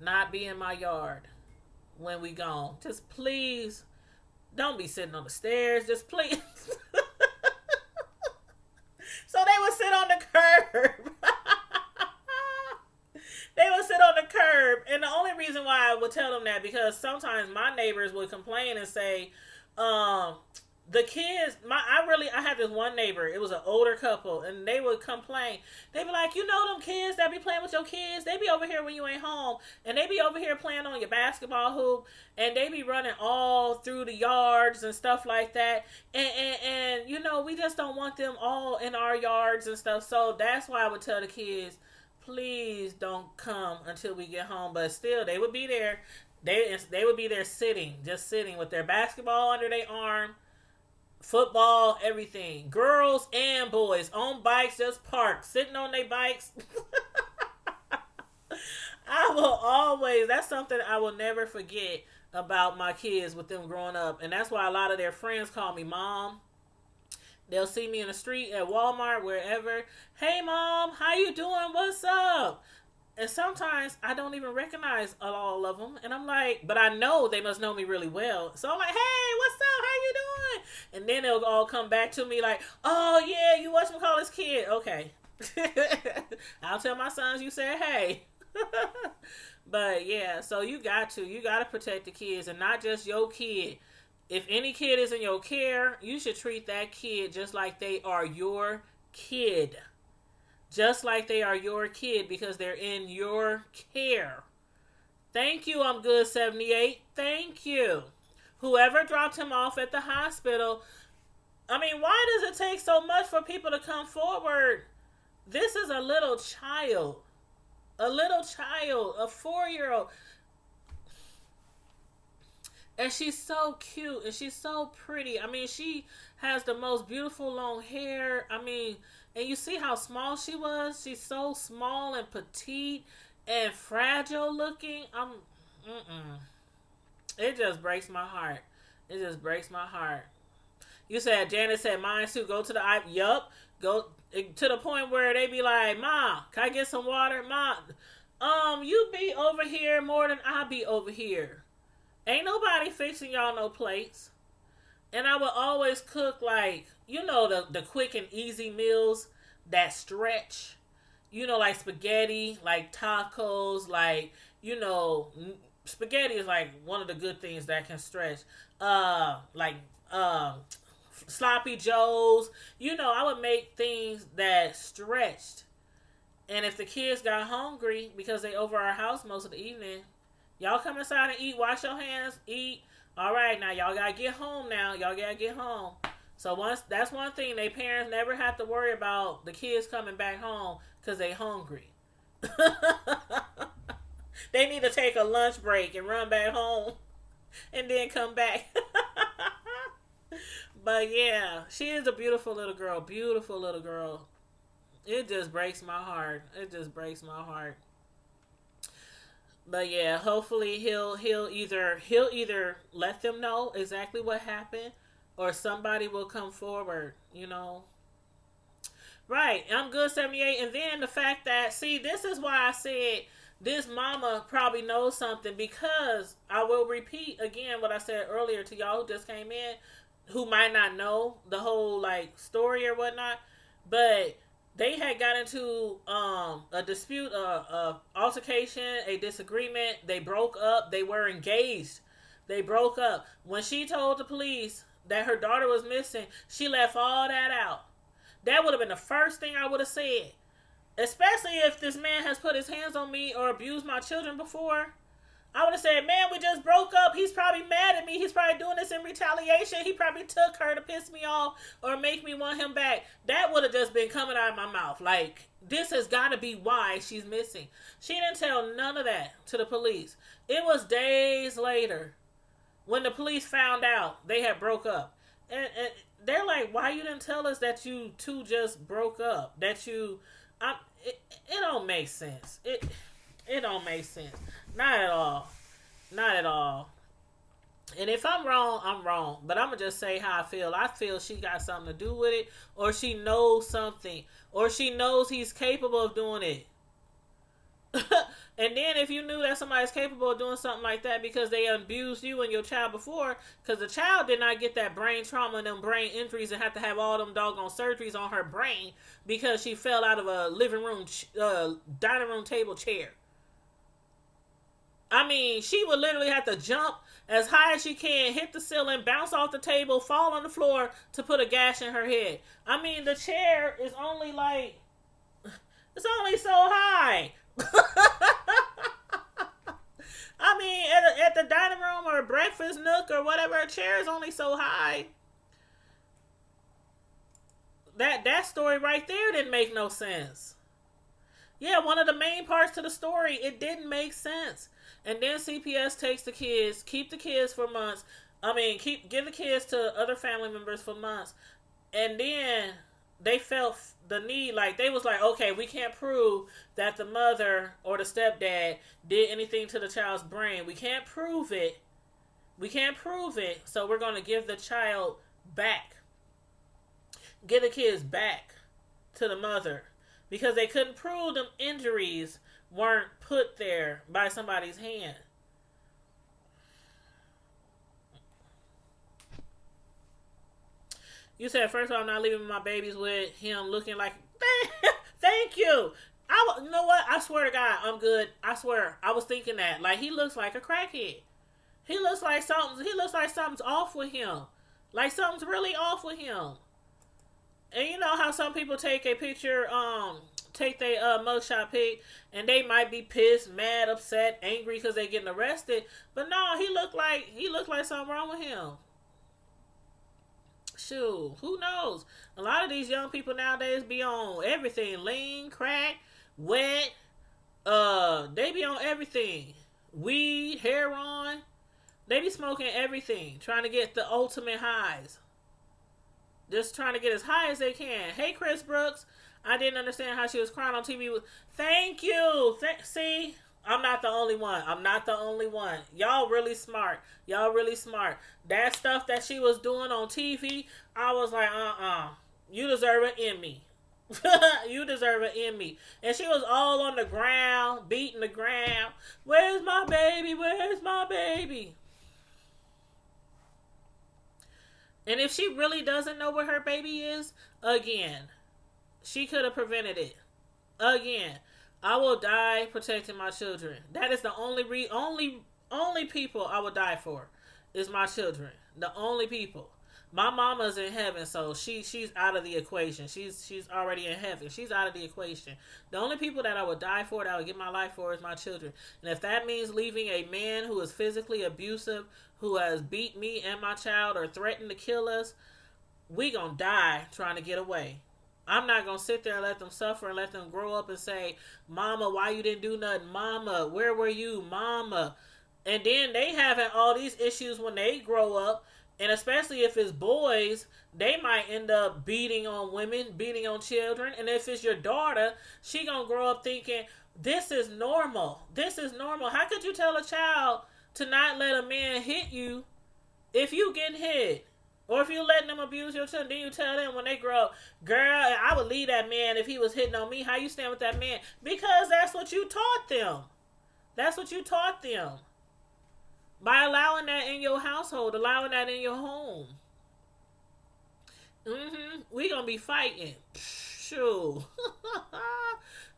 not be in my yard when we gone? Just please don't be sitting on the stairs. Just please. So they would sit on the curb. They would sit on the curb. And reason why I would tell them that, because sometimes my neighbors would complain and say, um, the kids, I had this one neighbor. It was an older couple, and they would complain. They'd be like, you know them kids that be playing with your kids? They be over here when you ain't home, and they be over here playing on your basketball hoop, and they be running all through the yards and stuff like that. And you know, we just don't want them all in our yards and stuff. So that's why I would tell the kids, please don't come until we get home. But still, they would be there. They would be there sitting with their basketball under their arm, football, everything. Girls and boys on bikes, just parked, sitting on their bikes. That's something I will never forget about my kids with them growing up. And that's why a lot of their friends call me mom. They'll see me in the street, at Walmart, wherever. Hey, mom, how you doing? What's up? And sometimes I don't even recognize all of them. And I'm like, but I know they must know me really well. So I'm like, hey, what's up? How you doing? And then they'll all come back to me like, oh, yeah, you whatchamacallit's kid. Okay. I'll tell my sons you said hey. But, yeah, so you got to protect the kids, and not just your kid. If any kid is in your care, you should treat that kid just like they are your kid. Just like they are your kid, because they're in your care. Thank you, I'm good 78. Thank you. Whoever dropped him off at the hospital. I mean, why does it take so much for people to come forward? This is a little child. A 4-year-old. And she's so cute, and she's so pretty. I mean, she has the most beautiful long hair. I mean, and you see how small she was? She's so small and petite and fragile looking. It just breaks my heart. It just breaks my heart. You said, Janet said, mine too, go to the yup. Go to the point where they be like, Ma, can I get some water? Ma, you be over here more than I be over here. Ain't nobody fixing y'all no plates. And I would always cook, like, you know, the quick and easy meals that stretch. You know, like spaghetti, like tacos, like, you know, spaghetti is like one of the good things that can stretch. Sloppy joes. You know, I would make things that stretched. And if the kids got hungry, because they over our house most of the evening, y'all come inside and eat, wash your hands, eat. All right, now y'all gotta get home now. Y'all gotta get home. So that's one thing, they parents never have to worry about the kids coming back home because they hungry. They need to take a lunch break and run back home and then come back. But yeah, she is a beautiful little girl. Beautiful little girl. It just breaks my heart. It just breaks my heart. But yeah, hopefully he'll either let them know exactly what happened, or somebody will come forward, you know. Right, I'm good 78. And then the fact that, see, this is why I said this mama probably knows something, because I will repeat again what I said earlier to y'all who just came in, who might not know the whole like story or whatnot, but they had got into a dispute, a altercation, a disagreement. They broke up. They were engaged. They broke up. When she told the police that her daughter was missing, she left all that out. That would have been the first thing I would have said. Especially if this man has put his hands on me or abused my children before. I would have said, man, we just broke up. He's probably mad at me. He's probably doing this in retaliation. He probably took her to piss me off or make me want him back. That would have just been coming out of my mouth. Like, this has got to be why she's missing. She didn't tell none of that to the police. It was days later when the police found out they had broke up. And they're like, why you didn't tell us that you two just broke up? That you... It don't make sense. It don't make sense. Not at all. Not at all. And if I'm wrong, I'm wrong. But I'm going to just say how I feel. I feel she got something to do with it. Or she knows something. Or she knows he's capable of doing it. And then if you knew that somebody's capable of doing something like that because they abused you and your child before, because the child did not get that brain trauma and them brain injuries and have to have all them doggone surgeries on her brain because she fell out of a living room, dining room table chair. I mean, she would literally have to jump as high as she can, hit the ceiling, bounce off the table, fall on the floor to put a gash in her head. I mean, the chair is only like, it's only so high. I mean, at the dining room or breakfast nook or whatever, a chair is only so high. That story right there didn't make no sense. Yeah, one of the main parts to the story, it didn't make sense. And then CPS takes the kids, keep the kids for months. I mean, give the kids to other family members for months. And then they felt the need, like, they was like, okay, we can't prove that the mother or the stepdad did anything to the child's brain. We can't prove it. So we're going to give the child back. Give the kids back to the mother. Because they couldn't prove them injuries weren't put there by somebody's hand. You said, first of all, I'm not leaving my babies with him looking like... Thank you. You know what? I swear to God, I'm good. I swear. I was thinking that. Like, he looks like a crackhead. He looks like something's off with him. Like, something's really off with him. And you know how some people take a picture, take their mugshot pic, and they might be pissed, mad, upset, angry because they getting arrested. But no, he looked like something wrong with him. Shoot, who knows? A lot of these young people nowadays be on everything, lean, crack, wet. They be on everything, weed, heroin. They be smoking everything, trying to get the ultimate highs. Just trying to get as high as they can. Hey, Chris Brooks. I didn't understand how she was crying on TV. Thank you. See? I'm not the only one. Y'all really smart. That stuff that she was doing on TV, I was like, you deserve an Emmy. You deserve an Emmy. And she was all on the ground, beating the ground. Where's my baby? And if she really doesn't know where her baby is, again, she could have prevented it. Again, I will die protecting my children. That is the only people I would die for is my children. The only people. My mama's in heaven, so she's out of the equation. She's already in heaven. She's out of the equation. The only people that I would die for, that I would give my life for, is my children. And if that means leaving a man who is physically abusive, who has beat me and my child or threatened to kill us, we gonna die trying to get away. I'm not gonna sit there and let them suffer and let them grow up and say, Mama, why you didn't do nothing? Mama, where were you? Mama. And then they having all these issues when they grow up. And especially if it's boys, they might end up beating on women, beating on children. And if it's your daughter, she gonna grow up thinking, this is normal. How could you tell a child to not let a man hit you if you getting hit? Or if you letting them abuse your children, then you tell them when they grow up, girl, I would leave that man if he was hitting on me. How you stand with that man? Because that's what you taught them. By allowing that in your household, allowing that in your home. We gonna be fighting. Sure.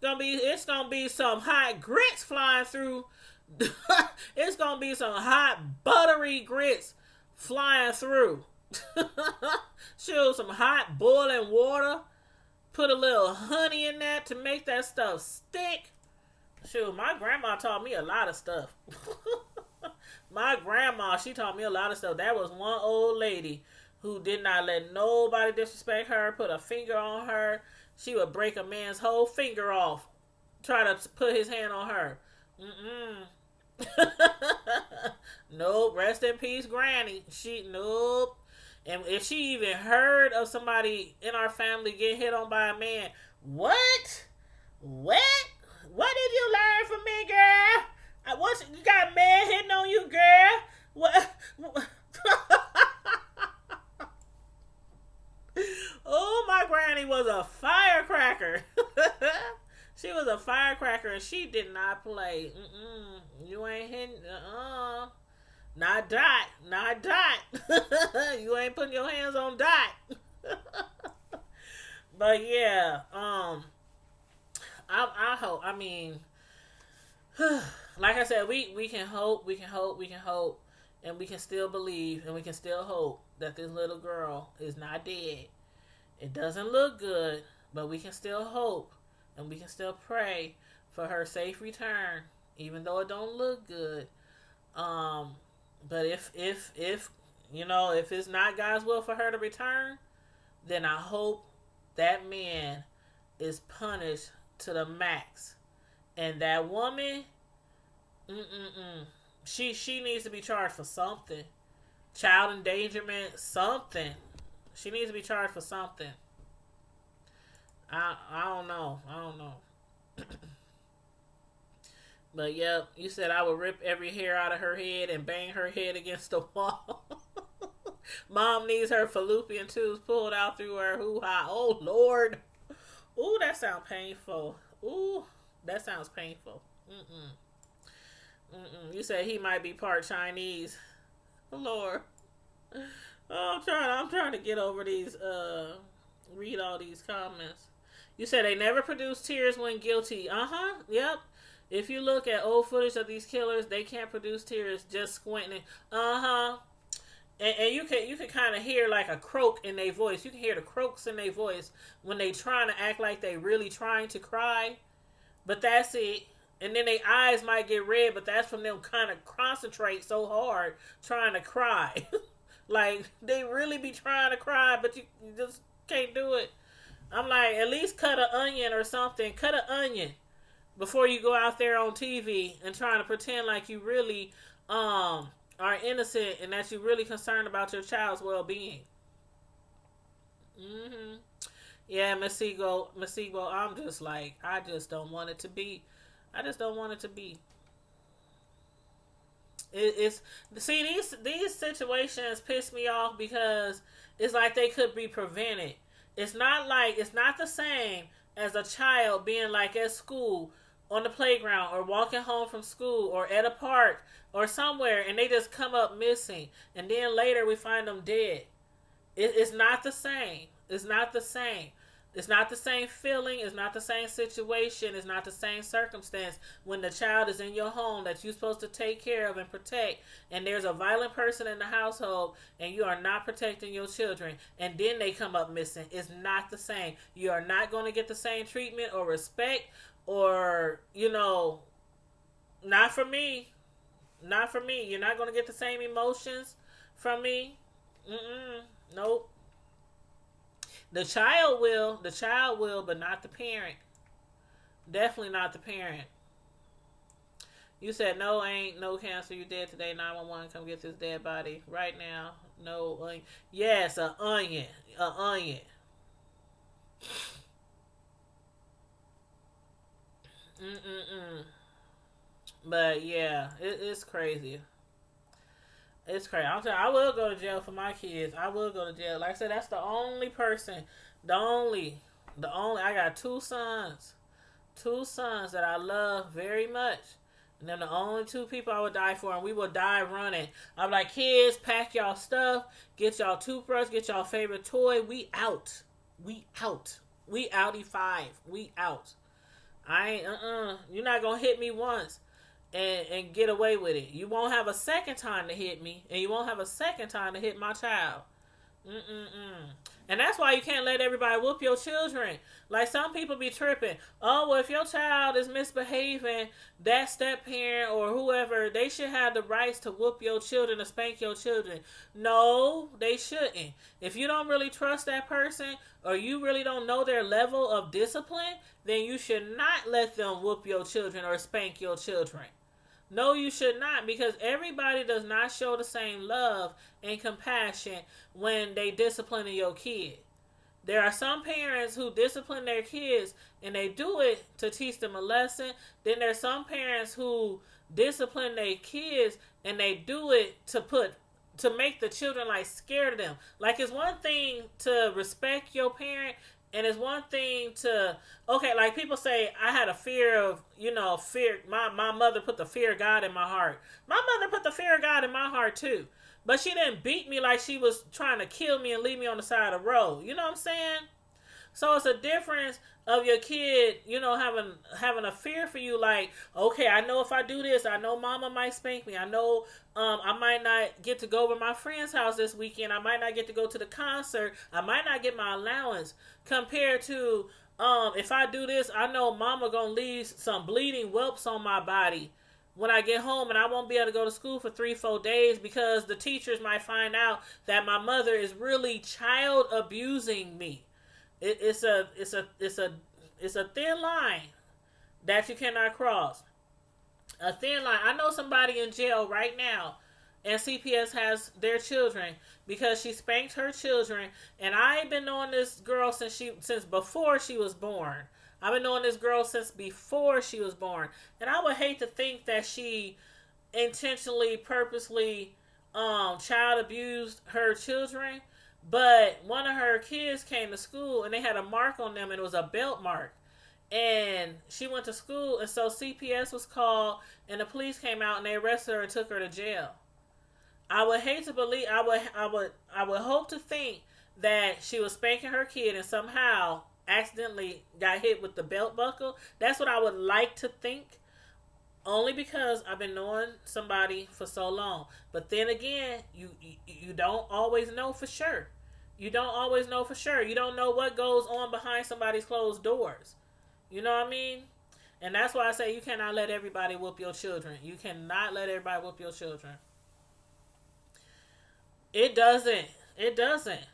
It's gonna be some hot grits flying through. It's gonna be some hot buttery grits flying through. Sure, some hot boiling water. Put a little honey in that to make that stuff stick. Sure, my grandma taught me a lot of stuff. My grandma, she taught me a lot of stuff. That was one old lady who did not let nobody disrespect her, put a finger on her. She would break a man's whole finger off, try to put his hand on her. Nope, rest in peace, Granny. Nope. And if she even heard of somebody in our family getting hit on by a man, what? What did you learn from me, girl? You got a man hitting on you, girl? What? Oh, my granny was a firecracker. She was a firecracker, and she did not play. You ain't hitting. Not Dot. You ain't putting your hands on Dot. But yeah, I hope. I mean. like I said, we can hope, we can hope, we can hope, and we can still believe, and we can still hope that this little girl is not dead. It doesn't look good, but we can still hope, and we can still pray for her safe return, even though it don't look good. Um, but if if it's not God's will for her to return, then I hope that man is punished to the max, and that woman, she needs to be charged for something, child endangerment, something. She needs to be charged for something. I don't know. I don't know. But yep, you said I would rip every hair out of her head and bang her head against the wall. Mom needs her fallopian tubes pulled out through her hoo-ha. Oh, Lord. Ooh, that sounds painful. Ooh, that sounds painful. You said he might be part Chinese. Lord. Oh, I'm trying to get over these, read all these comments. You said they never produce tears when guilty. Yep. If you look at old footage of these killers, they can't produce tears just squinting. And you can kind of hear like a croak in their voice. You can hear the croaks in their voice when they trying to act like they really trying to cry. But that's it. And then their eyes might get red, but that's from them kind of concentrate so hard trying to cry. Like, they really be trying to cry, but you just can't do it. I'm like, at least cut an onion or something. Cut an onion before you go out there on TV and trying to pretend like you really are innocent and that you're really concerned about your child's well-being. Yeah, Masigo, I'm just like, I just don't want it to be. I just don't want it to be. It's see, these situations piss me off because it's like they could be prevented. It's not the same as a child being like at school, on the playground, or walking home from school, or at a park or somewhere, and they just come up missing, and then later we find them dead. It's not the same. It's not the same. It's not the same feeling. It's not the same situation. It's not the same circumstance when the child is in your home that you're supposed to take care of and protect, and there's a violent person in the household and you are not protecting your children, and then they come up missing. It's not the same. You are not going to get the same treatment or respect or, not from me. Not from me. You're not going to get the same emotions from me. Nope. The child will, but not the parent. Definitely not the parent. You said, no, ain't no cancer. You dead today. 911, come get this dead body right now. No onion. Yes, an onion. An onion. But yeah, it's crazy. It's crazy. I will go to jail for my kids. I will go to jail. Like I said, that's the only person, the only. I got two sons that I love very much. And then the only two people I would die for, and we will die running. I'm like, kids, pack y'all stuff, get y'all toothbrush, get y'all favorite toy. We out. We out. We outie 5. We out. I ain't, You're not gonna hit me once and get away with it. You won't have a second time to hit me, and you won't have a second time to hit my child. And that's why you can't let everybody whoop your children. Like, some people be tripping. Oh, well, if your child is misbehaving, that step parent or whoever, they should have the rights to whoop your children, to spank your children. No, they shouldn't. If you don't really trust that person, or you really don't know their level of discipline, then you should not let them whoop your children or spank your children. No, you should not, because everybody does not show the same love and compassion when they disciplining your kid. There are some parents who discipline their kids and they do it to teach them a lesson. Then there's some parents who discipline their kids and they do it to make the children like scared of them. Like, it's one thing to respect your parent, and it's one thing to, okay, like people say, I had a fear of, fear. My mother put the fear of God in my heart. My mother put the fear of God in my heart too. But she didn't beat me like she was trying to kill me and leave me on the side of the road. You know what I'm saying? So it's a difference of your kid, having a fear for you. Like, okay, I know if I do this, I know mama might spank me. I know I might not get to go over my friend's house this weekend. I might not get to go to the concert. I might not get my allowance. Compared to if I do this, I know mama gonna leave some bleeding whelps on my body when I get home, and I won't be able to go to school for 3-4 days because the teachers might find out that my mother is really child abusing me. It's a thin line that you cannot cross. A thin line. I know somebody in jail right now, and CPS has their children because she spanked her children. And I ain't been knowing this girl since before she was born. I've been knowing this girl since before she was born. And I would hate to think that she intentionally, purposely child abused her children. But one of her kids came to school and they had a mark on them, and it was a belt mark. And she went to school, and so CPS was called, and the police came out and they arrested her and took her to jail. I would hate to believe, I would hope to think that she was spanking her kid and somehow accidentally got hit with the belt buckle. That's what I would like to think, only because I've been knowing somebody for so long. But then again, you don't always know for sure. You don't always know for sure. You don't know what goes on behind somebody's closed doors. You know what I mean? And that's why I say you cannot let everybody whoop your children. You cannot let everybody whoop your children. It doesn't. It doesn't.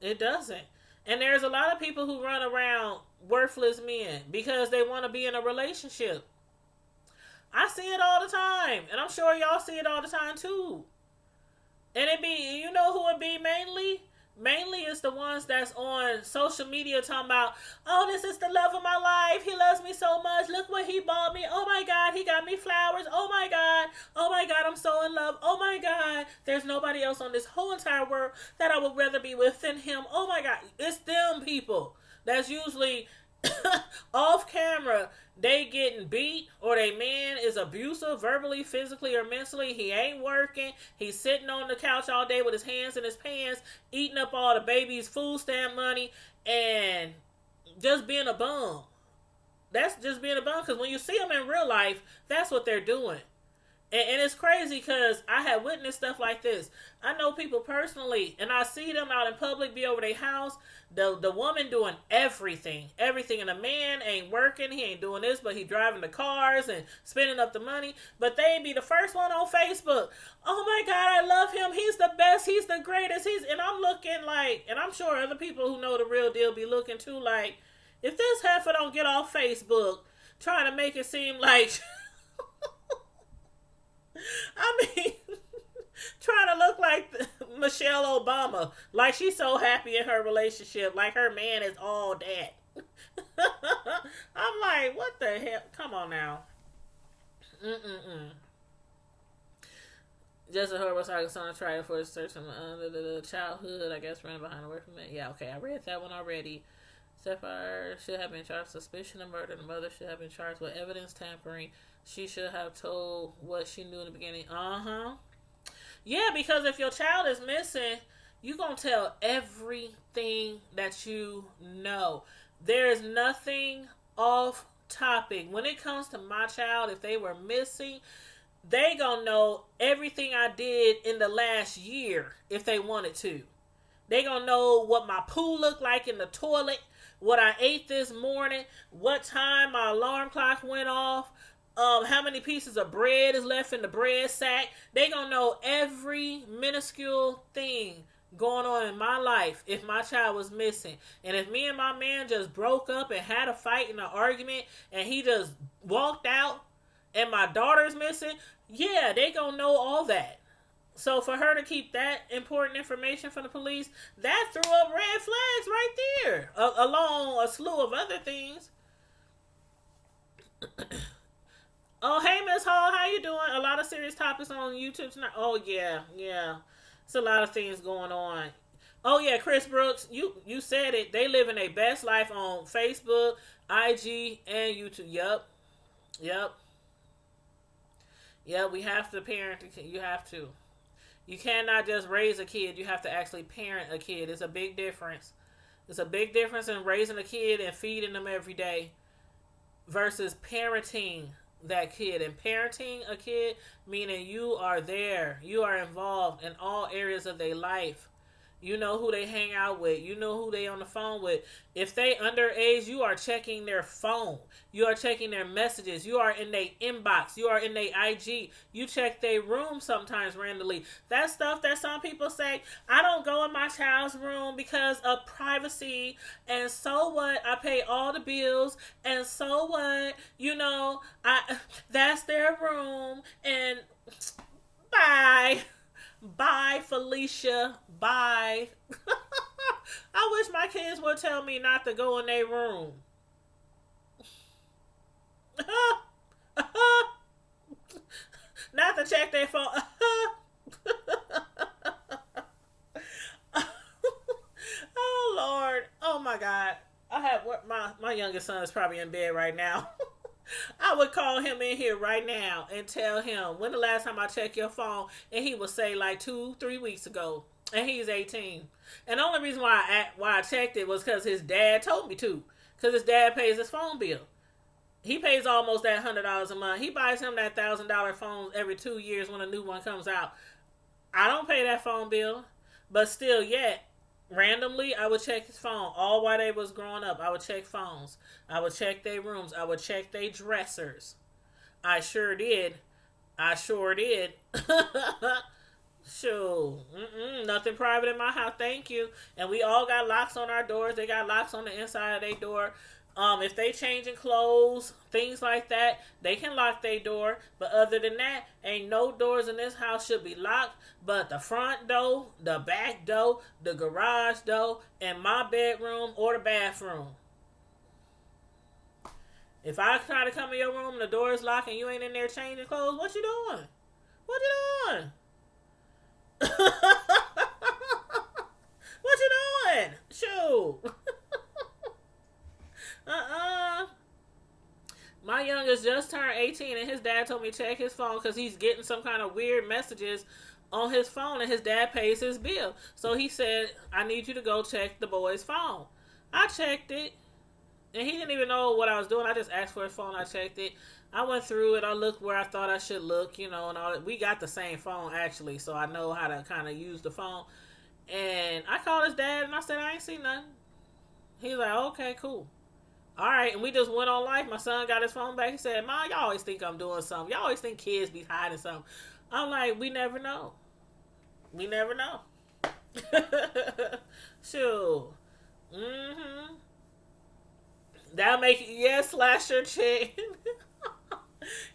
It doesn't. And there's a lot of people who run around worthless men because they want to be in a relationship. I see it all the time. And I'm sure y'all see it all the time too. And it be, you know who it be mainly? Mainly it's the ones that's on social media talking about, oh, this is the love of my life. He loves me so much. Look what he bought me. Oh my God, he got me flowers. Oh my God. Oh my God, I'm so in love. Oh my God, there's nobody else on this whole entire world that I would rather be with than him. Oh my God, it's them people. That's usually off camera. They getting beat, or their man is abusive verbally, physically, or mentally. He ain't working. He's sitting on the couch all day with his hands in his pants, eating up all the baby's food stamp money, and just being a bum. That's just being a bum, because when you see them in real life, that's what they're doing. And it's crazy because I have witnessed stuff like this. I know people personally, and I see them out in public, be over their house. The woman doing everything. Everything. And the man ain't working. He ain't doing this, but he driving the cars and spending up the money. But they be the first one on Facebook. Oh my God, I love him. He's the best. He's the greatest. And I'm looking like, and I'm sure other people who know the real deal be looking too like, if this heifer don't get off Facebook trying to make it seem like... I mean, trying to look like Michelle Obama, like she's so happy in her relationship, like her man is all that. I'm like, what the hell? Come on now. Just a horrible cycle son trial for a certain childhood, I guess, running behind away from it. Yeah, okay, I read that one already. Sapphire should have been charged with suspicion of murder. The mother should have been charged with evidence tampering. She should have told what she knew in the beginning. Yeah, because if your child is missing, you're going to tell everything that you know. There's nothing off topic. When it comes to my child, if they were missing, they going to know everything I did in the last year if they wanted to. They going to know what my poo looked like in the toilet, what I ate this morning, what time my alarm clock went off, how many pieces of bread is left in the bread sack. They gonna know every minuscule thing going on in my life if my child was missing. And if me and my man just broke up and had a fight and an argument and he just walked out and my daughter's missing, yeah, they gonna know all that. So for her to keep that important information from the police, that threw up red flags right there, along a slew of other things. Oh, hey, Miss Hall, how you doing? A lot of serious topics on YouTube tonight. Oh, yeah. It's a lot of things going on. Oh, yeah, Chris Brooks, you said it. They living their best life on Facebook, IG, and YouTube. Yep, we have to parent. You have to. You cannot just raise a kid. You have to actually parent a kid. It's a big difference. It's a big difference in raising a kid and feeding them every day versus parenting that kid. And parenting a kid meaning you are there, you are involved in all areas of their life. You know who they hang out with. You know who they on the phone with. If they underage, you are checking their phone. You are checking their messages. You are in their inbox. You are in their IG. You check their room sometimes randomly. That stuff that some people say, I don't go in my child's room because of privacy. And so what? I pay all the bills. And so what? That's their room. And bye. Bye, Felicia. Bye. I wish my kids would tell me not to go in their room. Not to check their phone. Oh, Lord. Oh, my God. My youngest son is probably in bed right now. I would call him in here right now and tell him, when the last time I checked your phone? And he would say like 2-3 weeks ago. And he's 18. And the only reason why I checked it was because his dad told me to. Because his dad pays his phone bill. He pays almost that $100 a month. He buys him that $1,000 phone every 2 years when a new one comes out. I don't pay that phone bill. But still yet, randomly, I would check his phone. All while they was growing up, I would check phones. I would check their rooms. I would check their dressers. I sure did. Sure. Nothing private in my house. Thank you. And we all got locks on our doors. They got locks on the inside of their door. If they changing clothes, things like that, they can lock their door. But other than that, ain't no doors in this house should be locked. But the front door, the back door, the garage door, and my bedroom or the bathroom. If I try to come in your room and the door is locked and you ain't in there changing clothes, what you doing? What you doing? What you doing? Shoot. My youngest just turned 18 and his dad told me to check his phone because he's getting some kind of weird messages on his phone and his dad pays his bill. So he said, I need you to go check the boy's phone. I checked it and he didn't even know what I was doing. I just asked for his phone. I checked it. I went through it. I looked where I thought I should look, and all that. We got the same phone actually, so I know how to kind of use the phone. And I called his dad and I said, I ain't seen nothing. He's like, okay, cool. All right, and we just went on life. My son got his phone back. He said, Mom, y'all always think I'm doing something. Y'all always think kids be hiding something. I'm like, we never know. We never know. Sure. Mm-hmm. That'll make it, yes, slash your chick.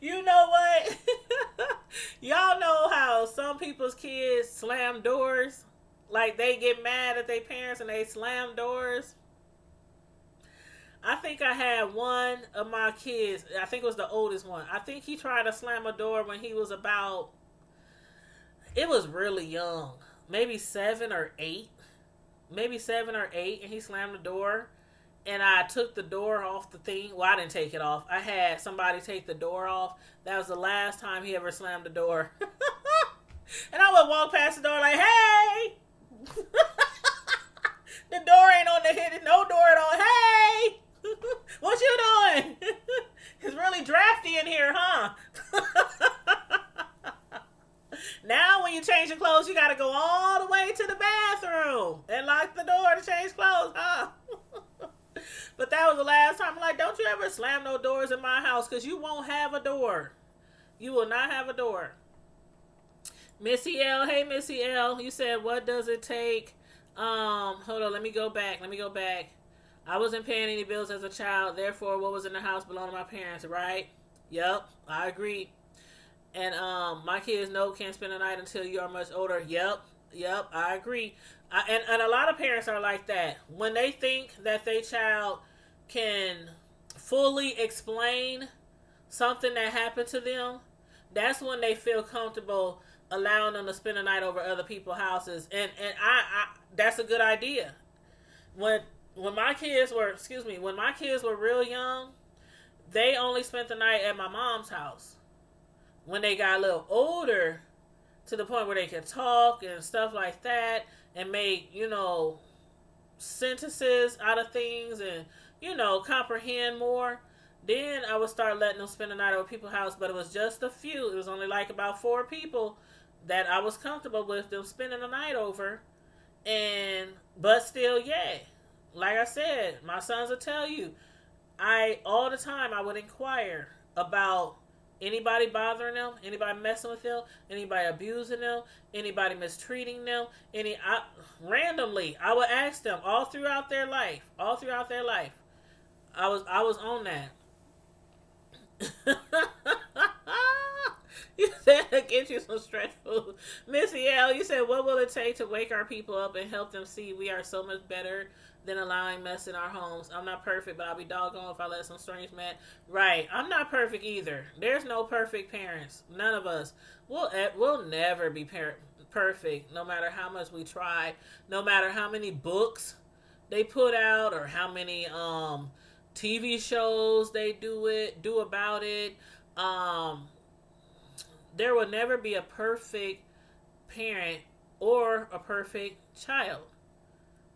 You know what? Y'all know how some people's kids slam doors? Like they get mad at their parents and they slam doors? I think I had one of my kids, I think it was the oldest one. I think he tried to slam a door when he was about, it was really young. Maybe 7 or 8. Maybe 7 or 8, and he slammed the door. And I took the door off the thing. Well, I didn't take it off. I had somebody take the door off. That was the last time he ever slammed the door. And I would walk past the door like, hey! The door ain't on the hit. No door at all. Hey! What you doing? It's really drafty in here, huh? Now when you change your clothes, you gotta go all the way to the bathroom and lock the door to change clothes, huh? But that was the last time. I'm like, don't you ever slam no doors in my house because you won't have a door. You will not have a door. Missy L. Hey, Missy L. You said, what does it take? Hold on. Let me go back. I wasn't paying any bills as a child. Therefore, what was in the house belonged to my parents, right? Yep, I agree. And my kids know can't spend the night until you are much older. Yep, I agree. And a lot of parents are like that. When they think that their child can fully explain something that happened to them, that's when they feel comfortable allowing them to spend the night over other people's houses. And I that's a good idea. When my kids were real young, they only spent the night at my mom's house. When they got a little older, to the point where they could talk and stuff like that, and make, sentences out of things and, comprehend more, then I would start letting them spend the night over people's house. But it was just a few. It was only like about 4 people that I was comfortable with them spending the night over. But still, yeah. Like I said, my sons will tell you, all the time I would inquire about anybody bothering them, anybody messing with them, anybody abusing them, anybody mistreating them. Randomly, I would ask them all throughout their life. I was on that. You said get you some stretch food. Missy L, you said, what will it take to wake our people up and help them see we are so much better than allowing mess in our homes? I'm not perfect, but I'll be doggone if I let some strange man. Right, I'm not perfect either. There's no perfect parents. None of us. We'll never be perfect, no matter how much we try, no matter how many books they put out or how many TV shows they do about it. There will never be a perfect parent or a perfect child.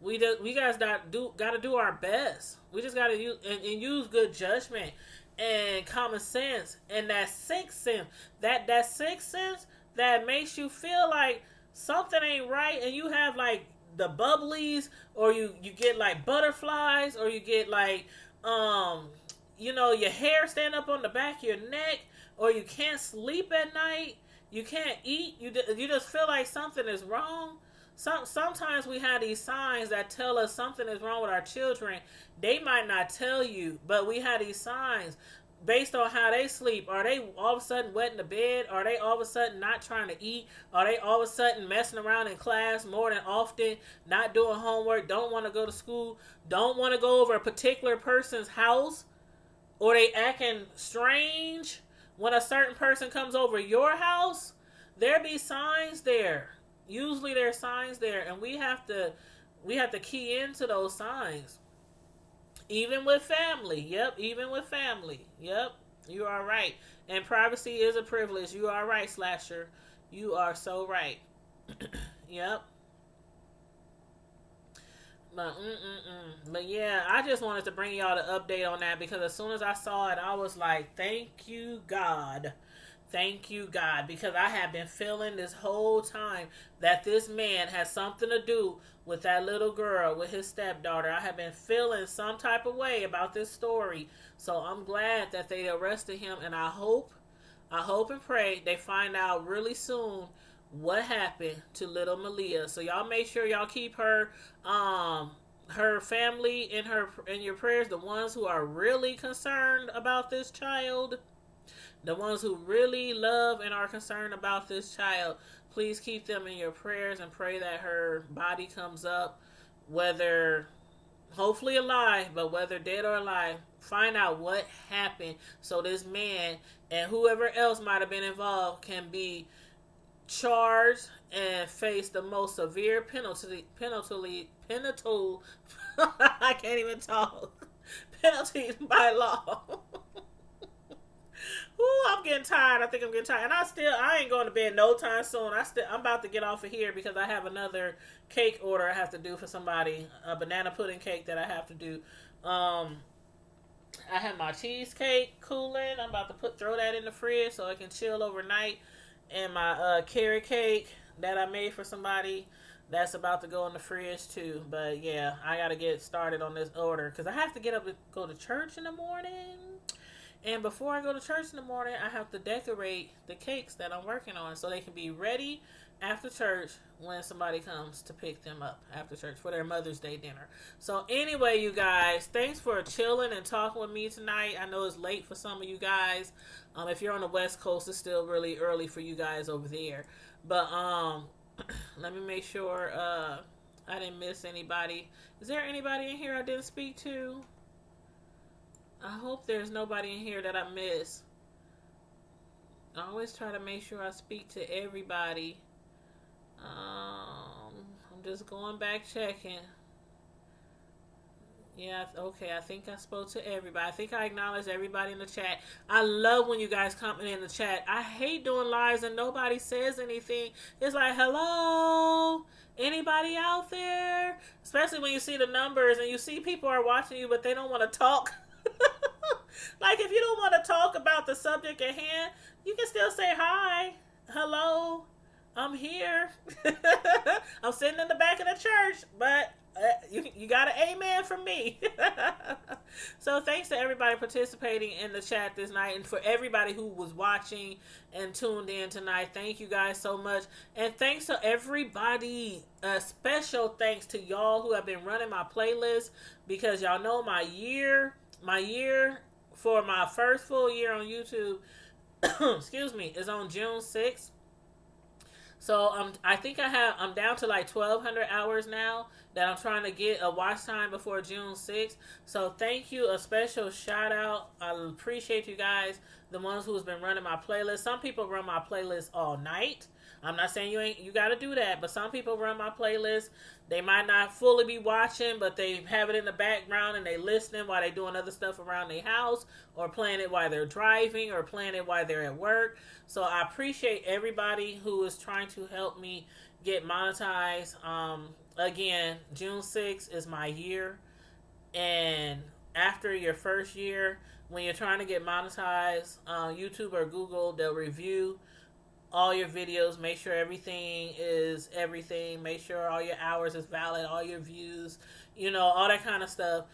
We guys got to do our best. We just got to use good judgment and common sense and that sixth sense. That sixth sense that makes you feel like something ain't right, and you have like the bubblies, or you get like butterflies, or you get like your hair stand up on the back of your neck, or you can't sleep at night, you can't eat, you just feel like something is wrong. Sometimes we have these signs that tell us something is wrong with our children. They might not tell you, but we have these signs based on how they sleep. Are they all of a sudden wet in the bed? Are they all of a sudden not trying to eat? Are they all of a sudden messing around in class more than often, not doing homework, don't want to go to school, don't want to go over a particular person's house? Or they acting strange when a certain person comes over your house? There be signs there. Usually there's signs there, and we have to key into those signs. Even with family. Yep, even with family. Yep, you are right. And privacy is a privilege. You are right, Slasher. You are so right. Yep. But yeah, I just wanted to bring y'all the update on that, because as soon as I saw it, I was like, thank you, God. Thank you, God, because I have been feeling this whole time that this man has something to do with that little girl, with his stepdaughter. I have been feeling some type of way about this story. So I'm glad that they arrested him, and I hope and pray they find out really soon what happened to little Maleah. So y'all make sure y'all keep her family in your prayers, the ones who are really concerned about this child. The ones who really love and are concerned about this child, please keep them in your prayers and pray that her body comes up, whether hopefully alive, but whether dead or alive. Find out what happened so this man and whoever else might have been involved can be charged and face the most severe penalty. I can't even talk. Penalties by law. Ooh, I'm getting tired. I think I'm getting tired. And I ain't going to bed no time soon. I'm about to get off of here because I have another cake order I have to do for somebody. A banana pudding cake that I have to do. I have my cheesecake cooling. I'm about to throw that in the fridge so it can chill overnight. And my carrot cake that I made for somebody, that's about to go in the fridge too. But yeah, I got to get started on this order because I have to get up and go to church in the morning. And before I go to church in the morning, I have to decorate the cakes that I'm working on so they can be ready after church when somebody comes to pick them up after church for their Mother's Day dinner. So anyway, you guys, thanks for chilling and talking with me tonight. I know it's late for some of you guys. If you're on the West Coast, it's still really early for you guys over there. But let me make sure I didn't miss anybody. Is there anybody in here I didn't speak to? I hope there's nobody in here that I miss. I always try to make sure I speak to everybody. I'm just going back checking. Yeah, okay. I think I spoke to everybody. I think I acknowledged everybody in the chat. I love when you guys comment in the chat. I hate doing lives and nobody says anything. It's like, hello, anybody out there? Especially when you see the numbers and you see people are watching you, but they don't want to talk. Like, if you don't want to talk about the subject at hand, you can still say hi, hello, I'm here. I'm sitting in the back of the church, but you got an amen from me. So thanks to everybody participating in the chat this night, and for everybody who was watching and tuned in tonight. Thank you guys so much, and thanks to everybody. Special thanks to y'all who have been running my playlist, because y'all know my year for my first full year on YouTube, excuse me, is on June 6th. So I think I'm down to like 1,200 hours now that I'm trying to get a watch time before June 6th. So thank you, a special shout out. I appreciate you guys, the ones who's been running my playlist. Some people run my playlist all night. I'm not saying you got to do that, but some people run my playlist. They might not fully be watching, but they have it in the background and they listening while they doing other stuff around their house, or playing it while they're driving, or playing it while they're at work. So I appreciate everybody who is trying to help me get monetized. Again, June 6th is my year, and after your first year, when you're trying to get monetized, YouTube or Google, they'll review all your videos, make sure everything is everything, make sure all your hours is valid, all your views, all that kind of stuff,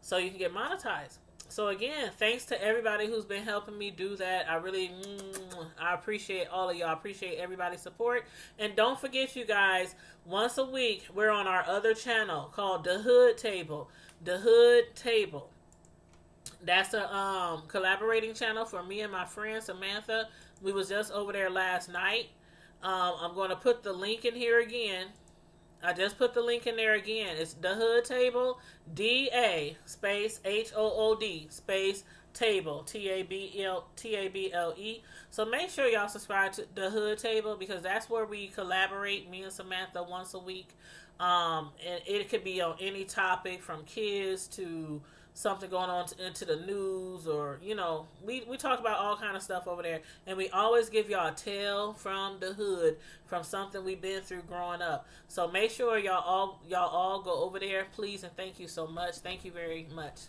so you can get monetized. So again, thanks to everybody who's been helping me do that. I appreciate all of y'all. I appreciate everybody's support. And don't forget, you guys, once a week, we're on our other channel called The Hood Table. The Hood Table. That's a collaborating channel for me and my friend Samantha. We was just over there last night. I'm going to put the link in here again. I just put the link in there again. It's The Hood Table, DA space HOOD space table, TABLE. So make sure y'all subscribe to The Hood Table, because that's where we collaborate, me and Samantha, once a week. And it could be on any topic, from kids to something going on into the news, or we talk about all kind of stuff over there, and we always give y'all a tale from the hood, from something we've been through growing up. So make sure y'all all go over there, please, and thank you so much. Thank you very much.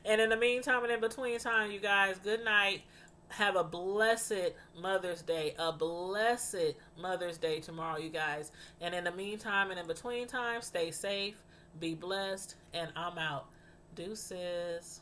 And in the meantime and in between time, you guys, good night. Have a blessed Mother's Day. A blessed Mother's Day tomorrow, you guys. And in the meantime and in between time, stay safe, be blessed, and I'm out. Deuces.